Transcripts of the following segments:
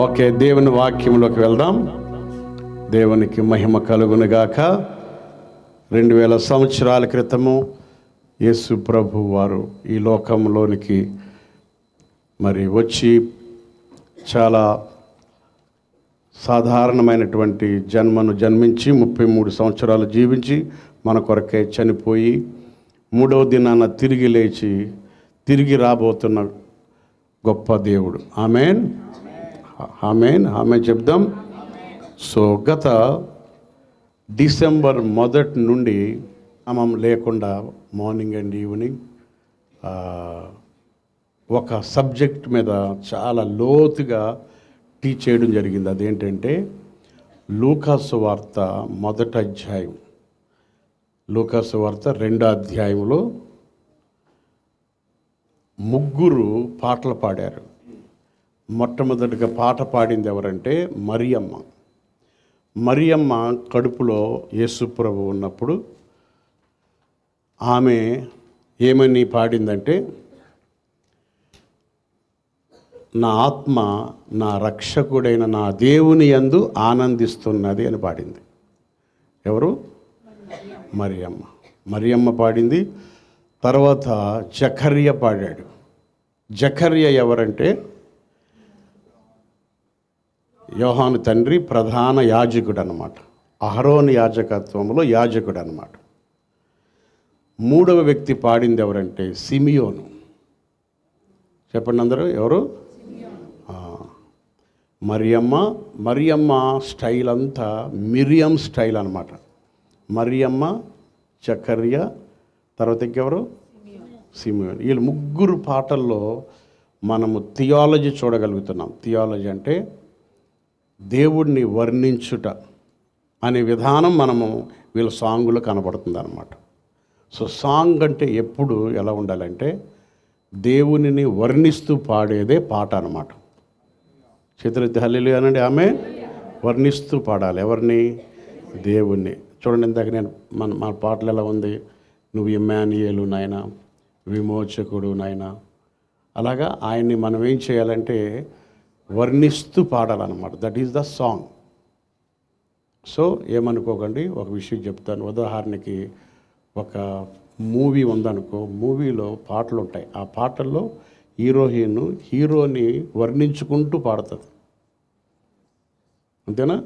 Okay, దేవుని వాక్యంలోకి వెళ్దాం. దేవునికి మహిమ కలుగునుగాక. 2000 సంవత్సరాల క్రితము యేసు ప్రభు వారు ఈ లోకంలోనికి మరి వచ్చి చాలా సాధారణమైనటువంటి జన్మను జన్మించి 33 సంవత్సరాలు జీవించి మన కొరకే చనిపోయి 3వ దినాన తిరిగి లేచి తిరిగి రాబోతున్న గొప్ప దేవుడు. ఆమేన్, ఆమేన్, ఆమేన్ చెప్దాం. సో గత డిసెంబర్ 1 నుండి నామం లేకుండా మార్నింగ్ అండ్ ఈవినింగ్ ఒక సబ్జెక్ట్ మీద చాలా లోతుగా టీచ్ చేయడం జరిగింది. అదేంటంటే లూకాసు వార్త 1వ అధ్యాయం, లూకాసు వార్త 2వ అధ్యాయంలో 3 పాటలు పాడారు. మొట్టమొదటిగా పాట పాడింది ఎవరంటే మరియమ్మ. మరియమ్మ కడుపులో యేసుప్రభు ఉన్నప్పుడు ఆమె ఏమని పాడిందంటే, నా ఆత్మ నా రక్షకుడైన నా దేవుని యందు ఆనందిస్తున్నది అని పాడింది. ఎవరు? మరియమ్మ. మరియమ్మ పాడింది. తర్వాత జకర్య పాడాడు. జకర్య ఎవరంటే యోహాను తండ్రి, ప్రధాన యాజకుడు అన్నమాట. అహరోను యాజకత్వంలో యాజకుడు అన్నమాట. 3వ వ్యక్తి పాడింది ఎవరంటే సిమియోను. చెప్పండి అందరూ, ఎవరు? మరియమ్మ. మరియమ్మ స్టైల్ అంతా మిరియం స్టైల్ అన్నమాట. మరియమ్మ, జకర్య, తర్వాత ఇంకెవరు? సిమియోను. వీళ్ళు 3 పాటల్లో మనము థియాలజీ చూడగలుగుతున్నాం. థియాలజీ అంటే దేవుడిని వర్ణించుట అనే విధానం మనము వీళ్ళ సాంగులో కనబడుతుంది అన్నమాట. సో సాంగ్ అంటే ఎప్పుడు ఎలా ఉండాలంటే దేవునిని వర్ణిస్తూ పాడేదే పాట అన్నమాట. చేతులెత్తి హల్లెలూయా అనండి. ఆమె వర్ణిస్తూ పాడాలి. ఎవరిని? దేవుణ్ణి. చూడండి, ఇందాక నేను మన పాటలు ఎలా ఉంది, నువ్వు ఇమ్మానుయేలు నాయన, విమోచకుడు నాయన. అలాగా ఆయన్ని మనం ఏం చేయాలంటే వర్ణిస్తూ పాడాలన్నమాట. That is the song. So ఏమనుకోకండి, ఒక విషయం చెప్తాను. ఉదాహరణకి ఒక మూవీ ఉందనుకో, మూవీలో పాటలు ఉంటాయి. ఆ పాటల్లో హీరోని వర్ణించుకుంటూ పాడుతుంది, అంతేనా?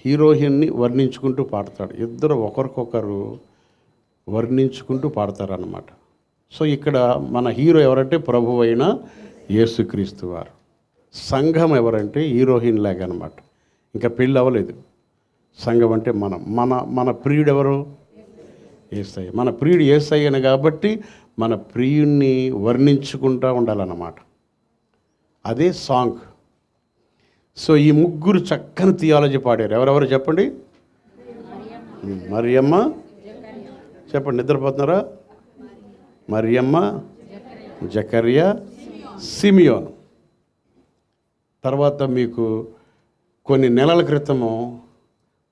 హీరోయిన్ని వర్ణించుకుంటూ పాడతాడు. ఇద్దరు ఒకరికొకరు వర్ణించుకుంటూ పాడతారన్నమాట. సో ఇక్కడ మన హీరో ఎవరంటే ప్రభు అయిన యేసుక్రీస్తు వారు. సంఘం ఎవరంటే హీరోయిన్ లాగా అనమాట. ఇంకా పెళ్ళి అవ్వలేదు. సంఘం అంటే మన ప్రియుడు ఎవరు? యేసయ్య. మన ప్రియుడు యేసయ్యను కాబట్టి మన ప్రియుణ్ణి వర్ణించుకుంటూ ఉండాలన్నమాట. అదే సాంగ్. సో ఈ 3 చక్కని థియాలజీ పాడారు. ఎవరెవరు చెప్పండి? మరియమ్మ, చెప్పండి, నిద్రపోతున్నారా? మరియమ్మ, జకర్య, సిమియోను. తర్వాత మీకు కొన్ని నెలల క్రితము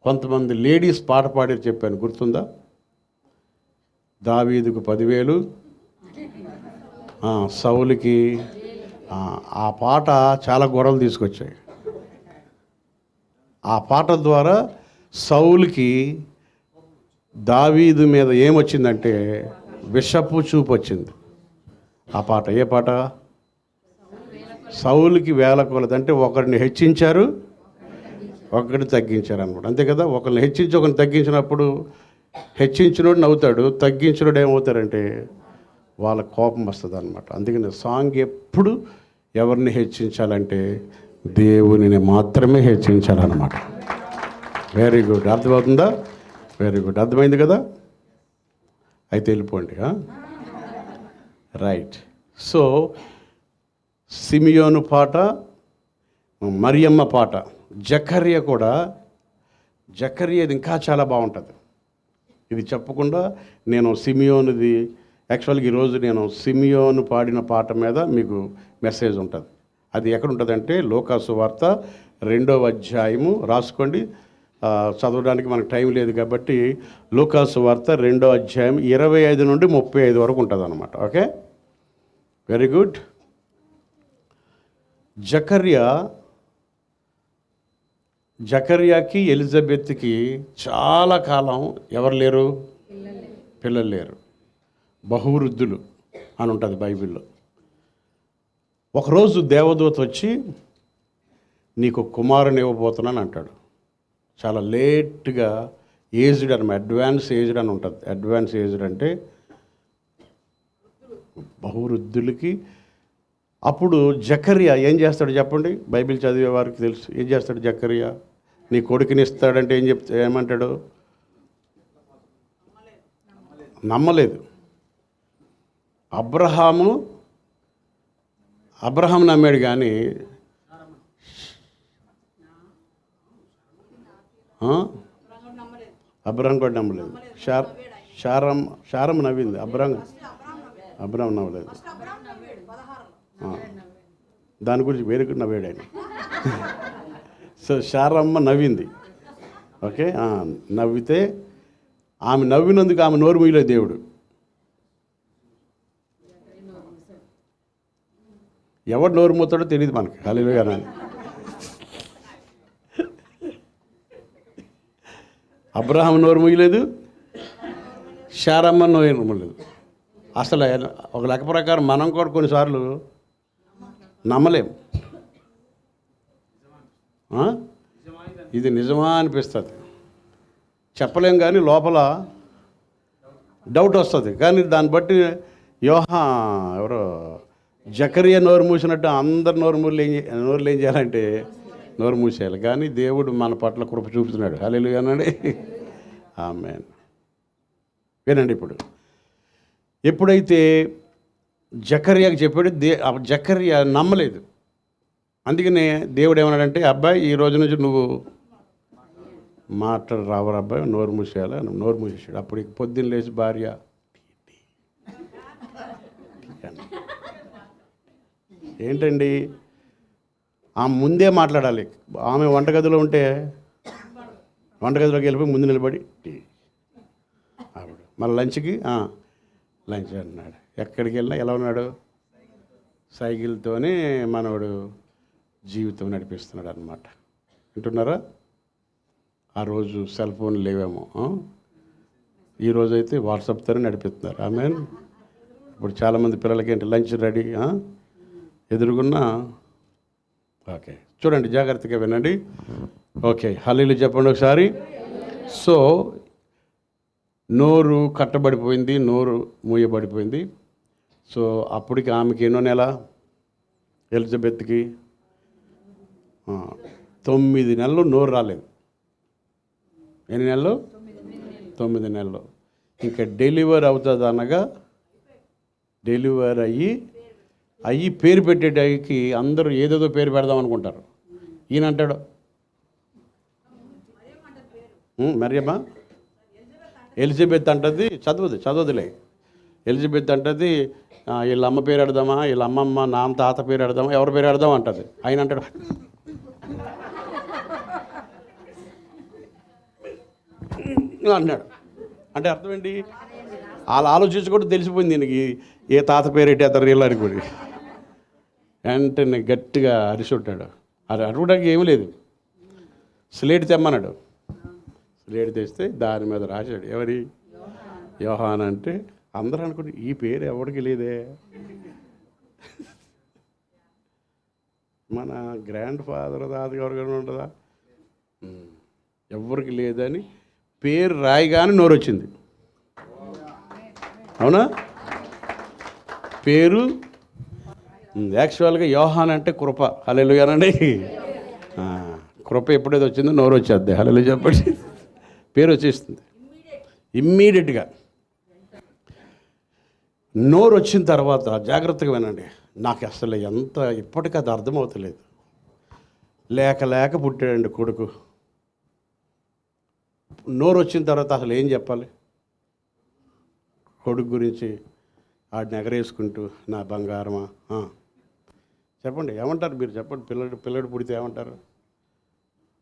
కొంతమంది లేడీస్ పాట పాడి చెప్పాను, గుర్తుందా? దావీదుకు 10,000, సౌలుకి. ఆ పాట చాలా గొడవలు తీసుకొచ్చాయి. ఆ పాట ద్వారా సౌలుకి దావీదు మీద ఏమొచ్చిందంటే విషపు చూపు వచ్చింది. ఆ పాట ఏ పాట? సౌలుకి వేల కొలది. అంటే ఒకరిని హెచ్చించారు, ఒకరిని తగ్గించారు అనమాట. అంతే కదా? ఒకరిని హెచ్చించి ఒకరిని తగ్గించినప్పుడు హెచ్చించినోడు నవ్వుతాడు, తగ్గించినోడు ఏమవుతారంటే వాళ్ళ కోపం వస్తుంది అనమాట. అందుకని సాంగ్ ఎప్పుడు ఎవరిని హెచ్చించాలంటే దేవునిని మాత్రమే హెచ్చించాలన్నమాట. Very good. అర్థమవుతుందా? Very good. అర్థమైంది కదా? అయితే వెళ్ళిపోండి. రైట్. సో సిమియోను పాట, మరియమ్మ పాట, జకర్య కూడా. జకర్యది ఇంకా చాలా బాగుంటుంది. ఇది చెప్పకుండా నేను సిమియోనుది, యాక్చువల్గా ఈరోజు నేను సిమియోను పాడిన పాట మీద మీకు మెసేజ్ ఉంటుంది. అది ఎక్కడ ఉంటుందంటే లూకాసు వార్త 2వ అధ్యాయము. రాసుకోండి, చదవడానికి మనకు టైం లేదు కాబట్టి లూకాసు వార్త 2వ అధ్యాయం 25 నుండి 35 వరకు ఉంటుంది అన్నమాట. Okay, very good. జకర్యాకి ఎలిజబెత్కి చాలా కాలం ఎవరు లేరు, పిల్లలు లేరు, బహువృద్ధులు అని ఉంటుంది బైబిల్లో. ఒకరోజు దేవదూత వచ్చి నీకు కుమారుని ఇవ్వబోతున్నాను అంటాడు. చాలా లేట్గా ఏజ్డ్ అనమాట, అడ్వాన్స్ ఏజ్డ్ అని ఉంటుంది. అడ్వాన్స్ ఏజ్డ్ అంటే బహువృద్ధులకి. అప్పుడు జకర్యా ఏం చేస్తాడు చెప్పండి, బైబిల్ చదివే వారికి తెలుసు ఏం చేస్తాడు. జకర్యా నీ కొడుకుని ఇస్తాడంటే ఏమంటాడు, నమ్మలేదు. అబ్రహాము నమ్మాడు కానీ అబ్రహాం కూడా నమ్మలేదు. శారం నవ్వింది, అబ్రహాం నవ్వలేదు. దాని గురించి వేరే కూడా నవ్వాడు ఆయన. సో శారమ్మ నవ్వింది. ఓకే, నవ్వితే ఆమె నవ్వినందుకు ఆమె నోరు మూయలేదు దేవుడు. ఎవడు నోరు మూతాడో తెలియదు మనకి. హల్లెలూయా. అబ్రహాం నోరు మూయలేదు, శారమ్మ నోరు మూయలేదు. అసలు ఒక లెక్క ప్రకారం మనం కూడా కొన్నిసార్లు నమ్మలేం. ఇది నిజమా అనిపిస్తుంది, చెప్పలేం, కానీ లోపల డౌట్ వస్తుంది. కానీ దాన్ని బట్టి ఎవరో జకర్యా నోరు మూసినట్టు అందరు నోరులు ఏం చేయాలంటే నోరు మూసేయాలి. కానీ దేవుడు మన పట్ల కృప చూపుతున్నాడు. హల్లెలూయా అనండి. ఆమేన్. వినండి, ఇప్పుడు ఎప్పుడైతే జకర్యాకి చెప్పాడు, జకర్యా నమ్మలేదు. అందుకనే దేవుడు ఏమన్నాడంటే, అబ్బాయి ఈ రోజు నుంచి నువ్వు మాట్లాడు రావరు అబ్బాయి, నోరు మూసేయాలి. నోరు మూసేసాడు. అప్పుడు పొద్దున్న లేచి భార్య ఏంటండి ఆమె ముందే మాట్లాడాలి. ఆమె వంటగదిలో ఉంటే వంటగదిలోకి వెళ్ళిపోయి ముందు నిలబడి ఆవిడ మళ్ళీ లంచ్ అన్నాడు. ఎక్కడికి వెళ్ళినా ఎలా ఉన్నాడు, సైకిల్తోనే మనవాడు జీవితం నడిపిస్తున్నాడు అన్నమాట. వింటున్నారా? ఆ రోజు సెల్ ఫోన్ లేవేమో, ఈరోజైతే వాట్సాప్తోనే నడిపిస్తున్నారు. ఆమెన్. ఇప్పుడు చాలామంది పిల్లలకి ఏంటి లంచ్ రెడీ ఎదురుగున్నా. ఓకే, చూడండి, జాగ్రత్తగా వినండి. ఓకే, హల్లెలూయా చెప్పండి ఒకసారి. సో నోరు కట్టబడిపోయింది, నోరు మూయబడిపోయింది. సో అప్పటికి ఆమెకి ఎన్నో నెల, ఎలిజబెత్కి 9 నెలలు నోరు రాలేదు. ఎన్ని నెలలు? 9 నెలలు. ఇంకా డెలివర్ అవుతుంది అనగా డెలివర్ అయ్యి పేరు పెట్టేటానికి అందరూ ఏదేదో పేరు పెడదాం అనుకుంటారు. ఈయన అంటాడు మరియమ్మ, ఎలిజబెత్ అంటది చదవదులే. ఎలిజబెత్ అంటది వీళ్ళ అమ్మ పేరు పెడదామా, వీళ్ళ అమ్మమ్మ నాన్న తాత పేరు పెడదామా, ఎవరి పేరు పెడదాం అంటది. ఆయన అంటాడు అన్నాడు. అంటే అర్థం ఏంటి? వాళ్ళు ఆలోచించుకుంటూ తెలిసిపోయింది దీనికి ఏ తాత పేరు ఎట్టేస్తారు వీళ్ళు అనుకోండి. వెంటనే గట్టిగా అరిసి ఉంటాడు. అది అడగడానికి ఏమీ లేదు. స్లేట్ తెమ్మన్నాడు. స్లేట్ తెస్తే దాని మీద రాశాడు. ఎవరి? యోహాన్. అంటే అందరూ అనుకుంటే ఈ పేరు ఎవరికి లేదే, మన గ్రాండ్ ఫాదర్ తాతగారు ఉంటుందా, ఎవరికి లేదని పేరు రాయిగానే నోరు వచ్చింది. అవునా? పేరు యాక్చువల్గా యోహాన్ అంటే కృప. హల్లెలూయా అనండి. కృప ఎప్పుడైతే వచ్చిందో నోరు వచ్చేద్ది. హల్లెలూయా చెప్పండి. పేరు వచ్చేస్తుంది ఇమ్మీడియట్గా. నోరు వచ్చిన తర్వాత జాగ్రత్తగా వినండి. నాకు అసలు ఇప్పటికీ అది అర్థమవుతలేదు. లేక పుట్టాడండి కొడుకు. నోరు వచ్చిన తర్వాత అసలు ఏం చెప్పాలి కొడుకు గురించి? ఆడిని ఎగరేసుకుంటూ నా బంగారమా చెప్పండి, ఏమంటారు మీరు? చెప్పండి. పిల్లడు పుడితే ఏమంటారు?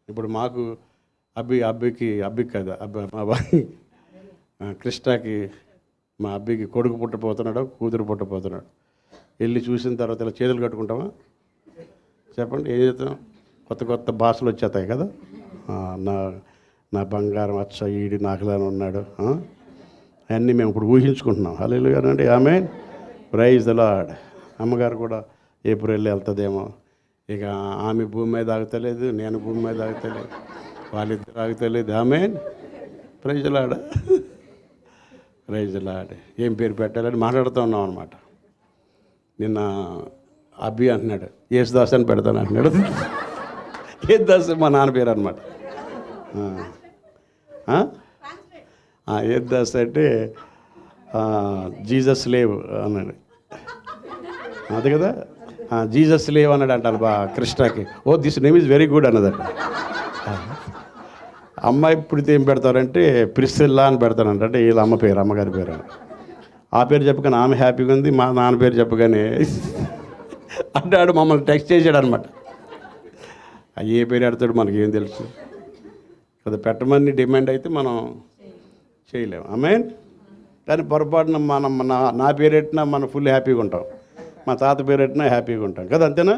ఇప్పుడు మాకు అబ్బికి కదా, కృష్ణకి మా అబ్బికి కొడుకు పుట్టపోతున్నాడు, కూతురు పుట్టపోతున్నాడు. వెళ్ళి చూసిన తర్వాత ఇలా చేతులు కట్టుకుంటామా? చెప్పండి, ఏం చేద్దాం? కొత్త కొత్త భాషలు వచ్చేస్తాయి కదా. నా నా బంగారం అచ్చ ఈడి నాకులానే ఉన్నాడు, అన్నీ మేము ఇప్పుడు ఊహించుకుంటున్నాం. హల్లెలూయా అండి, ఆమేన్, ప్రైజ్ ద లార్డ్. అమ్మగారు కూడా ఏప్రిల్ వెళ్తుందేమో. ఇక ఆమె భూమి మీద ఆగుతలేదు, నేను భూమి మీద ఆగుతలేదు, వాళ్ళిద్దరు ఆగుతలేదు. Amen, praise the lord, praise the lord. ఏం పేరు పెట్టాలని మాట్లాడుతూ ఉన్నాం అనమాట. నిన్న అబ్బి అంటున్నాడు, యేసుదాస్ అని పెడతాను అంటున్నాడు. యేసుదాస్ మా నాన్న పేరు అనమాట. యేసుదాస్ అంటే జీసస్ లేవ్ అన్నాడు, అదే కదా, జీసస్ లేవ్ అన్నాడు అంటాను కృష్ణకి. Oh this name is very good అన్నదట. అమ్మాయి పుడితే ఏం పెడతారంటే ప్రిస్సిల్లా అని పెడతానంట. అంటే వీళ్ళ అమ్మ పేరు, అమ్మగారి పేరు. ఆ పేరు చెప్పగానే ఆమె హ్యాపీగా ఉంది, మా నాన్న పేరు చెప్పగానే అంటే ఆడు మమ్మల్ని టెక్స్ట్ చేశాడు అనమాట. ఏ పేరు పెడతాడు మనకేం తెలుసు కదా. పెట్టమని డిమాండ్ అయితే మనం చేయలేము. ఆమేన్. కానీ పొరపాటున మనం నా పేరు పెట్టినా మనం ఫుల్ హ్యాపీగా ఉంటాం, మా తాత పేరు పెట్టినా హ్యాపీగా ఉంటాం కదా, అంతేనా?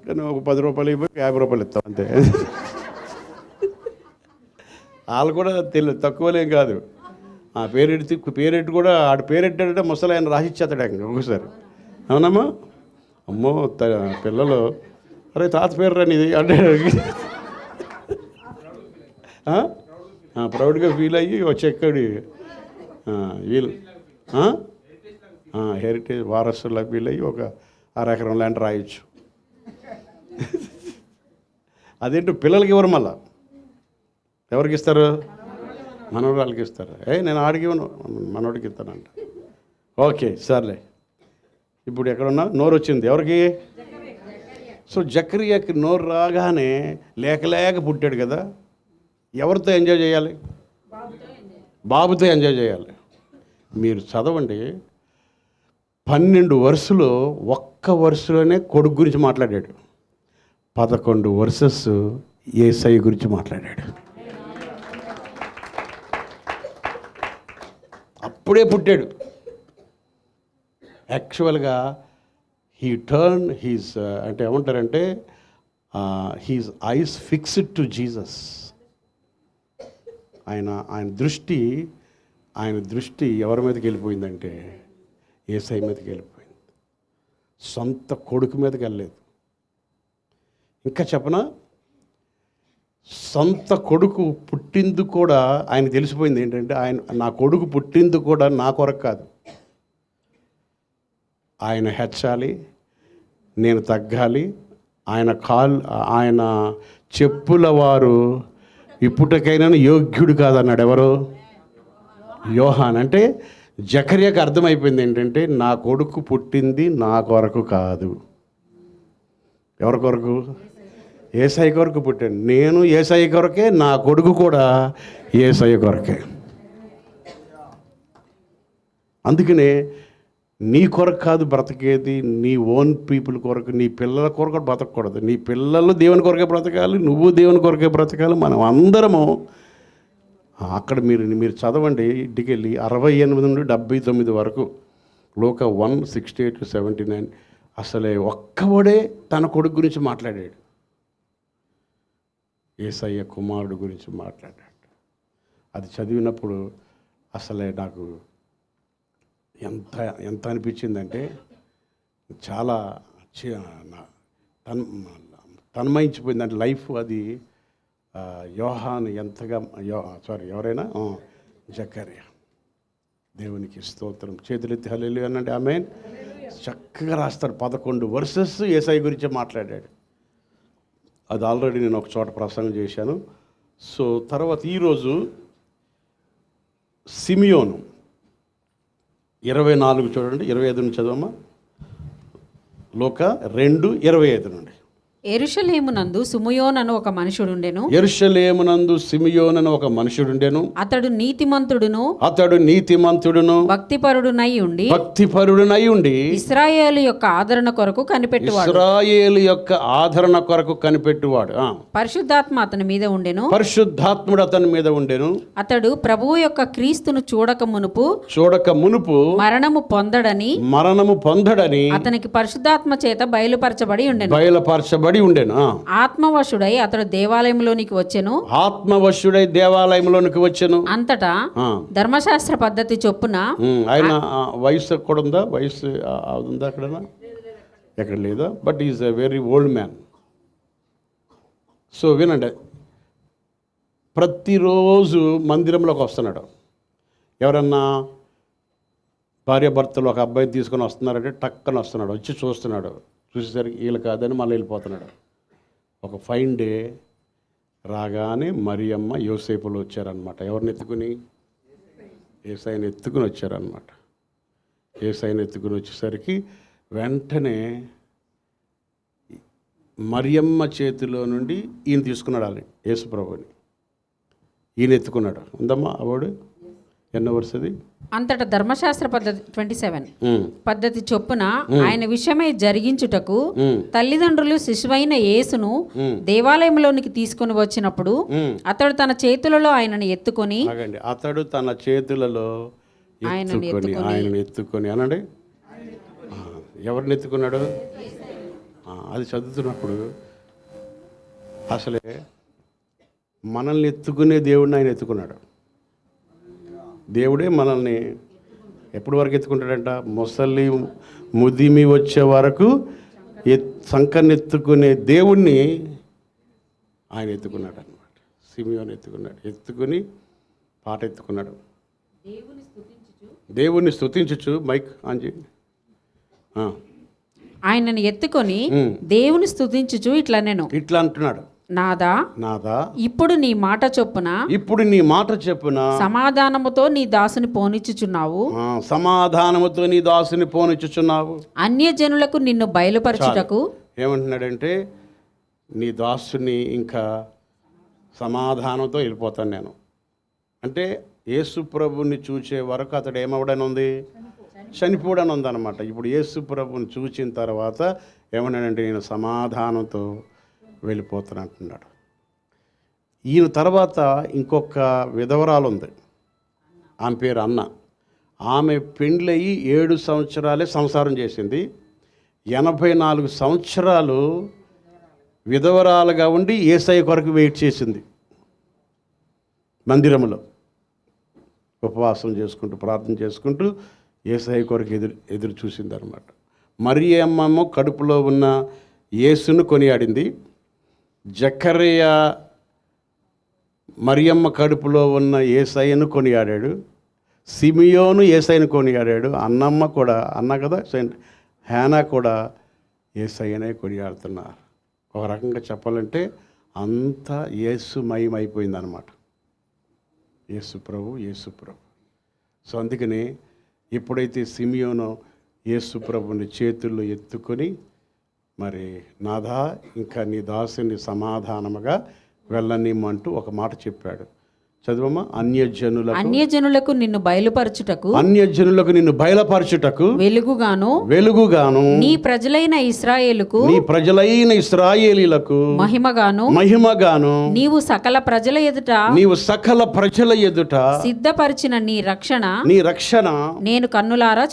కానీ ఒక 10 రూపాయలు ఇవ్వక 50 రూపాయలు ఇస్తాం అంతే. వాళ్ళు కూడా తక్కువలేం కాదు. పేరెట్టి కూడా ఆడు పేరెట్టాడంటే ముసలి ఆయన రాసిచ్చేస్తాడు ఒకసారి. అవునమ్మా? అమ్మో పిల్లలు, అరే తాత పేరు రాని ఇది అంటే ప్రౌడ్గా ఫీల్ అయ్యి చెక్కడి వీళ్ళు హెరిటేజ్ వారసులా ఫీల్ అయ్యి ఒక 6 ఎకరం ల్యాండ్ రాయొచ్చు. అదేంటో పిల్లలకి ఇవ్వరు, మళ్ళా ఎవరికి ఇస్తారు? మనోళ్ళకి ఇస్తారు. నేను ఆడికి ఇవ్వను, మనోడికి ఇస్తానంట. ఓకే సర్లే. ఇప్పుడు ఎక్కడున్నా నోరు వచ్చింది ఎవరికి? సో జకర్యాకి నోరు రాగానే లేక పుట్టాడు కదా. ఎవరితో ఎంజాయ్ చేయాలి? బాబుతో ఎంజాయ్ చేయాలి. మీరు చదవండి, 12 వరుసలో ఒక్క వరుసలోనే కొడుకు గురించి మాట్లాడాడు, 11 వర్సెస్ యేసయ్య గురించి మాట్లాడాడు. అప్పుడే పుట్టాడు. యాక్చువల్గా హీ టర్న్ హీస్ అంటే ఏమంటారంటే he's ice fixed to Jesus. ఆయన దృష్టి ఎవరి మీదకి వెళ్ళిపోయిందంటే యేసయ్య మీదకి వెళ్ళిపోయింది, సొంత కొడుకు మీదకి వెళ్ళలేదు. ఇంకా చెప్పనా, సొంత కొడుకు పుట్టింది కూడా ఆయన తెలిసిపోయింది ఏంటంటే నా కొడుకు పుట్టింది కూడా నా కొరకు కాదు, ఆయన హెచ్చాలి, నేను తగ్గాలి. ఆయన చెప్పుల వారు ఇప్పటికైనా యోగ్యుడు కాదన్నాడు. ఎవరు? యోహాన్. అంటే జకర్యాకి అర్థమైపోయింది ఏంటంటే నా కొడుకు పుట్టింది నా కొరకు కాదు. ఎవరి కొరకు? యేసయ్య కొరకు పుట్టాను. నేను యేసయ్య కొరకే, నా కొడుకు కూడా యేసయ్య కొరకే. అందుకనే నీ కొరకు కాదు బ్రతికేది, నీ ఓన్ పీపుల్ కొరకు, నీ పిల్లల కొరకు బ్రతకూడదు. నీ పిల్లలు దేవుని కొరకే బ్రతకాలి, నువ్వు దేవుని కొరకే బ్రతకాలి. మనం అందరము అక్కడ మీరు చదవండి, ఇంటికి వెళ్ళి 68 నుండి 79 వరకు, లోక 1:68-79. అసలే ఒక్కవాడే తన కొడుకు గురించి మాట్లాడాడు, యేసయ్య కుమారుడు గురించి మాట్లాడాడు. అది చదివినప్పుడు అసలే నాకు ఎంత అనిపించిందంటే చాలా తన్మయించిపోయింది. అంటే లైఫ్ అది యోహాను ఎంతగా ఎవరైనా జకర్యా. దేవునికి స్తోత్రం. చేతులెత్తి హల్లెలూయా అనండి. ఆమేన్. చక్కగా రాస్తాడు. 11 వర్సెస్ యేసయ్య గురించి మాట్లాడాడు. అది ఆల్రెడీ నేను ఒక చోట ప్రసంగం చేశాను. సో తర్వాత ఈరోజు సిమియోను 24 చూడండి, 25 నుంచి చదవమ్మా. లోక 2:25 నుండి. యెరూషలేమునందు సిమెయోనను ఒక మనుషుడుండెను. యెరూషలేమునందు సిమియోనను ఒక మనుషుడుండెను. అతడు నీతిమంతుడును భక్తిపరుడునై ఉండి ఇశ్రాయేలు యొక్క ఆదరణ కొరకు కనిపెట్టువాడు. ఇశ్రాయేలు యొక్క ఆదరణ కొరకు కనిపెట్టువాడు. పరిశుద్ధాత్మ అతని మీద ఉండెను. పరిశుద్ధాత్ముడు అతని మీద ఉండెను. అతడు ప్రభువు యొక్క క్రీస్తును చూడక మునుపు మరణము పొందడని అతనికి పరిశుద్ధాత్మ చేత బయలుపరచబడి ఉండెను. ఆత్మవశుడై అతడు దేవాలయంలోనికి వచ్చెను. అంతటా ధర్మశాస్త్ర పద్ధతి చొప్పున ఆయన వయసు కూడా ఉందా? వయసు ఉందా అక్కడ? ఎక్కడ లేదా? But is a very old man. So వినండి, ప్రతిరోజు మందిరంలోకి వస్తున్నాడు. ఎవరన్నా భార్యాభర్తలు ఒక అబ్బాయిని తీసుకొని వస్తున్నారంటే టక్కన వస్తున్నాడు, వచ్చి చూస్తున్నాడు. చూసేసరికి వీళ్ళు కాదని మళ్ళీ వెళ్ళిపోతున్నాడు. ఒక ఫైన్ డే రాగానే మరియమ్మ యోసేపులు వచ్చారనమాట. ఎవరిని ఎత్తుకుని? యేసయ్యని ఎత్తుకుని వచ్చారనమాట. యేసయ్యని ఎత్తుకుని వచ్చేసరికి వెంటనే మరియమ్మ చేతిలో నుండి ఈయన తీసుకున్నాడు. వాళ్ళని యేసుప్రభుని ఈయన ఎత్తుకున్నాడు. ఉందమ్మా అవార్డు ఎన్నో వరుసది? అంతటా ధర్మశాస్త్ర పద్ధతి 27 పద్ధతి చొప్పున ఆయన విషయమై జరిగించుటకు తల్లిదండ్రులు శిశువైన యేసును దేవాలయంలోనికి తీసుకుని వచ్చినప్పుడు అతడు తన చేతులలో ఆయనను ఎత్తుకొని ఆయనను ఎత్తుకొని అనండి. ఎవరిని ఎత్తుకున్నాడు? అది చదువుతున్నప్పుడు అసలే మనల్ని ఎత్తుకునే దేవుడిని ఆయన ఎత్తుకున్నాడు. దేవుడే మనల్ని ఎప్పటి వరకు ఎత్తుకుంటాడంట? ముసలి ముదిమి వచ్చే వరకు సంకనెత్తుకునే దేవుణ్ణి ఆయన ఎత్తుకున్నాడు అనమాట. సిమియోను ఎత్తుకుని పాట ఎత్తుకున్నాడు. దేవుణ్ణి స్తుతించుచు మైక్ ఆంజీ ఆయనను ఎత్తుకొని దేవుని స్తుతించుచు ఇట్లా అంటున్నాడు, నాదా ఇప్పుడు నీ మాట చొప్పున సమాధానముతో నీ దాసుని పోనిచ్చుచున్నావు. అన్యజనులకు నిన్ను బయలుపరచుటకు. ఏమంటున్నాడంటే, నీ దాసుని ఇంకా సమాధానంతో వెళ్ళిపోతాను నేను అంటే, యేసు ప్రభుని చూచే వరకు అతడు ఏమవడని ఉంది? చనిపోవడని ఉందన్నమాట. ఇప్పుడు యేసు ప్రభుని చూచిన తర్వాత ఏమన్నాడంటే, నేను సమాధానంతో వెళ్ళిపోతాను అంటున్నాడు. ఈయన తర్వాత ఇంకొక విధవరాలు ఉంది, ఆమె పేరు అన్న. ఆమె పెండ్లయ్యి 7 సంవత్సరాలే సంసారం చేసింది. 84 సంవత్సరాలు విధవరాలుగా ఉండి యేసయ్య కొరకు వెయిట్ చేసింది. మందిరంలో ఉపవాసం చేసుకుంటూ ప్రార్థన చేసుకుంటూ యేసయ్య కొరకు ఎదురు చూసింది అనమాట. మరియమ్మ కడుపులో ఉన్న యేసును కొనియాడింది. జకర్య మరియమ్మ కడుపులో ఉన్న యేసయ్యను కొనియాడాడు. సిమియోను యేసయ్యను కొనియాడాడు. అన్నమ్మ కూడా, అన్న కదా హేనా కూడా యేసయ్యనే కొనియాడుతున్నారు. ఒక రకంగా చెప్పాలంటే అంతా యేసుమయం అయిపోయిందన్నమాట. యేసు ప్రభు. సో అందుకని ఎప్పుడైతే సిమియోను యేసు ప్రభుని చేతుల్లో ఎత్తుకొని, మరి నాదా ఇంకా నీ దాసుని సమాధానముగా వెళ్ళనిమ్మంటూ ఒక మాట చెప్పాడు. చదువమ్మా. అన్యజనులకు నిన్ను బయలుపరచుటకు వెలుగుగాను నీ ప్రజలైన ఇశ్రాయేలీయులకు మహిమగాను నీవు సకల ప్రజల ఎదుట సిద్ధపరిచిన నీ రక్షణ నేను కన్నులారా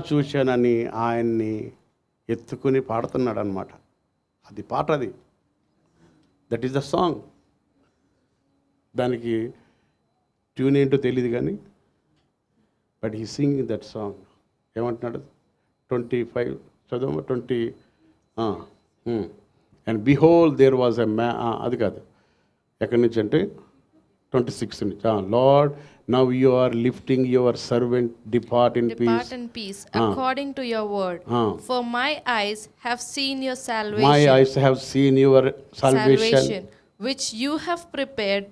చూశానని ఆయన్ని ఎత్తుకుని పాడుతున్నాడు అనమాట. అది పాట, అది దట్ ఈస్ ద సాంగ్. దానికి ట్యూన్ ఏంటో తెలియదు కానీ but he singing that song. ఏమంటున్నాడు? 25 చదువు. 20 and behold there was a అది కాదు, ఎక్కడి నుంచి అంటే 26 నుంచి. Lord, now you are lifting your servant, depart in peace according to your word. For my eyes have seen your salvation. My eyes have seen your salvation which you have prepared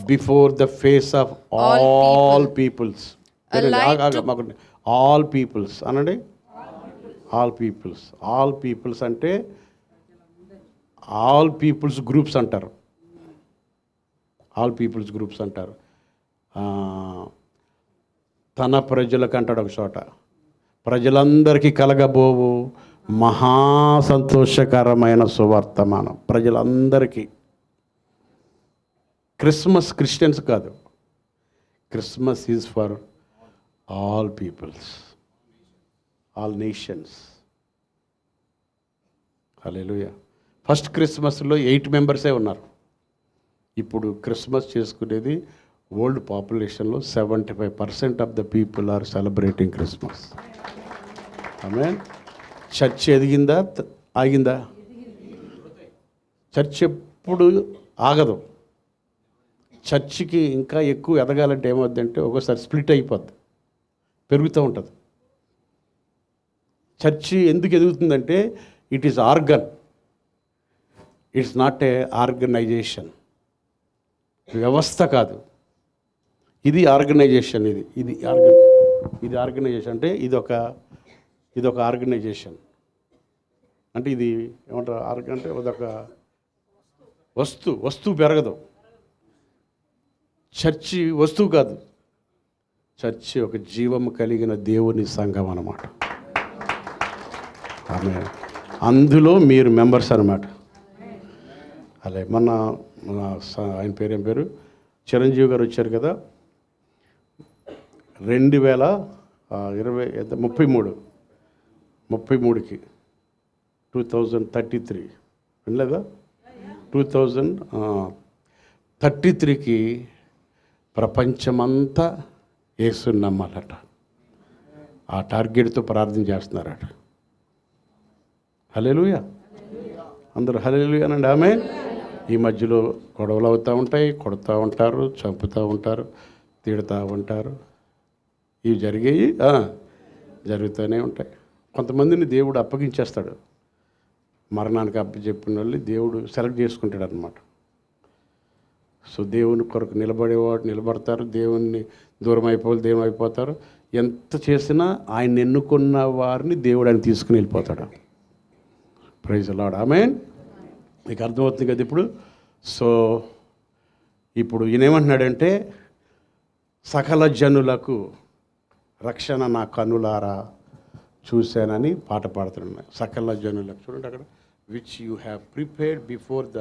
before the face of all peoples. A light all peoples అనండి. All peoples అంటే all peoples groups అంటారు. All peoples groups అంటారు. తన ప్రజలకు అంటాడు ఒక చోట, ప్రజలందరికీ కలగబోవు మహా సంతోషకరమైన సువర్తమానం. ప్రజలందరికీ. క్రిస్మస్ క్రిస్టియన్స్ కాదు, Christmas is for all peoples, all nations. Hallelujah. First క్రిస్మస్లో 8 మెంబర్సే ఉన్నారు. ఇప్పుడు క్రిస్మస్ చేసుకునేది వరల్డ్ పాపులేషన్లో 75% of the people are celebrating Christmas. Amen. Church ఎదిగిందా ఆగిందా? చర్చ్ ఎప్పుడు ఆగదు. చర్చికి ఇంకా ఎక్కువ ఎదగాలంటే ఏమవుద్దంటే ఒక్కోసారి స్ప్లిట్ అయిపోద్ది, పెరుగుతూ ఉంటుంది. చర్చి ఎందుకు ఎదుగుతుందంటే it is organ, it's not a organization. వ్యవస్థ కాదు, ఇది ఆర్గనైజేషన్. ఇది ఆర్గనైజేషన్ అంటే ఇది ఒక ఆర్గనైజేషన్. అంటే ఇది ఏమంటారు? అంటే అదొక వస్తువు పెరగదు. చర్చి వస్తువు కాదు, చర్చి ఒక జీవము కలిగిన దేవుని సంఘం అన్నమాట. ఆమె అందులో మీరు మెంబర్స్ అన్నమాట. అలాగే మన ఆయన ఏం పేరు చిరంజీవి గారు వచ్చారు కదా 2033కి 2033 వినలేదా? 2033కి ప్రపంచమంతా యేసుని నమ్మాలట. ఆ టార్గెట్తో ప్రార్థన చేస్తున్నారట. హల్లెలూయా. అందరూ హల్లెలూయా అనండి. ఆమేన్. ఈ మధ్యలో గొడవలు అవుతూ ఉంటాయి, కొడుతూ ఉంటారు, చంపుతూ ఉంటారు, తిడుతూ ఉంటారు. ఇవి జరుగుతూనే ఉంటాయి. కొంతమందిని దేవుడు అప్పగించేస్తాడు. మరణానికి అప్పచెప్పిన వాళ్ళు దేవుడు సెలెక్ట్ చేసుకుంటాడు అన్నమాట. సో దేవుని కొరకు నిలబడేవాడు నిలబడతారు, దేవుణ్ణి దూరం అయిపోవాలి దేవుని అయిపోతారు. ఎంత చేసినా ఆయన ఎన్నుకున్న వారిని దేవుడు ఆయన తీసుకుని వెళ్ళిపోతాడు. Praise the lord. ఆమేన్. మీకు అర్థమవుతుంది కదా ఇప్పుడు. సో ఇప్పుడు ఈయనేమంటున్నాడంటే సకల జనులకు రక్షణ నా కన్నులారా చూశానని పాట పాడుతున్నాను. సకల జనులకు చూడండి అక్కడ, which you have prepared before the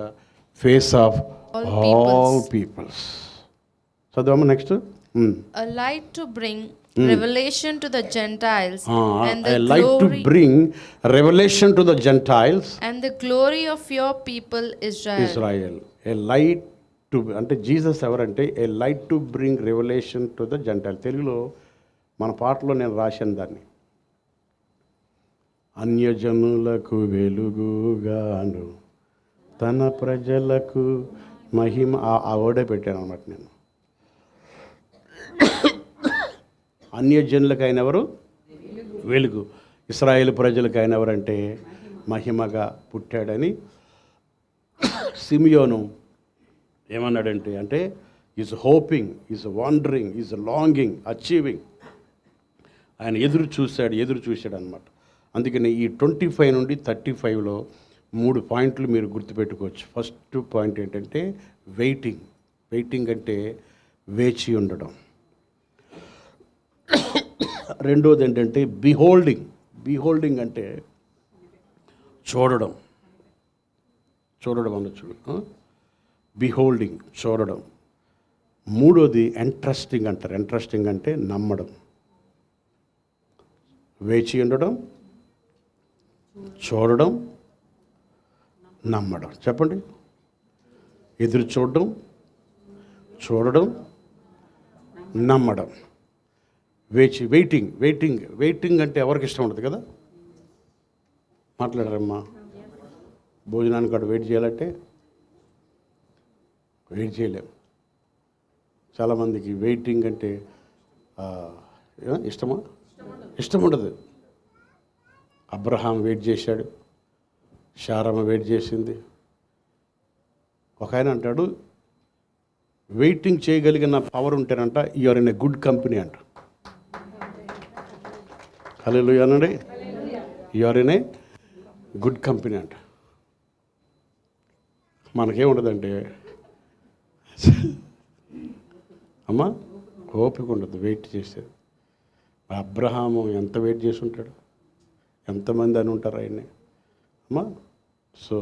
face of all peoples. చదవమ్మా next. A light to bring revelation to the Gentiles and the a light to bring revelation to the Gentiles and the glory of your people Israel. A light to అంటే Jesus ఎవరంటే a light to bring revolution to the gentile. తెలుగులో మన పాటలో నేను రాశాను దాన్ని, అన్యజనులకు వెలుగుగాను తన ప్రజలకు మహిమ. ఆ వర్డే పెట్టాను అన్నమాట నేను. అన్యజనులకు ఆయన ఎవరు? వెలుగు. ఇశ్రాయేలు ప్రజలకు ఆయన ఎవరంటే మహిమగా పుట్టాడని సిమియోను ఏమన్నాడంటే, అంటే is hoping, is wandering, is longing, achieving. ఆయన ఎదురు చూశాడు అనమాట. అందుకని ఈ 25 నుండి 35లో 3 పాయింట్లు మీరు గుర్తుపెట్టుకోవచ్చు. ఫస్ట్ పాయింట్ ఏంటంటే వెయిటింగ్ అంటే వేచి ఉండడం. రెండోది ఏంటంటే బిహోల్డింగ్ అంటే చూడడం అనొచ్చు. బిహోల్డింగ్ చూడడం. మూడోది ఎంట్రస్టింగ్ అంటారు. ఎంట్రస్టింగ్ అంటే నమ్మడం. వేచి ఉండడం, చూడడం, నమ్మడం. చెప్పండి. ఎదురు చూడడం, నమ్మడం. వెయిటింగ్ అంటే ఎవరికి ఇష్టం ఉండదు కదా? మాట్లాడారమ్మా. భోజనానికి అక్కడ వెయిట్ చేయాలంటే వెయిట్ చేయలేం. చాలామందికి వెయిటింగ్ అంటే ఇష్టం ఉండదు. అబ్రహాం వెయిట్ చేశాడు, శారమ్మ వెయిట్ చేసింది. ఒక ఆయన అంటాడు, వెయిటింగ్ చేయగలిగిన పవర్ ఉంటేనంట you are in a good company అంట. హల్లెలూయా అనండి. You are in a good company అంట. మనకేముండదంటే అమ్మా ఓపిక ఉండదు వెయిట్ చేసేది. అబ్రహాము ఎంత వెయిట్ చేసి ఉంటాడు, ఎంతమంది అని ఉంటారు ఆయన్ని అమ్మా. సో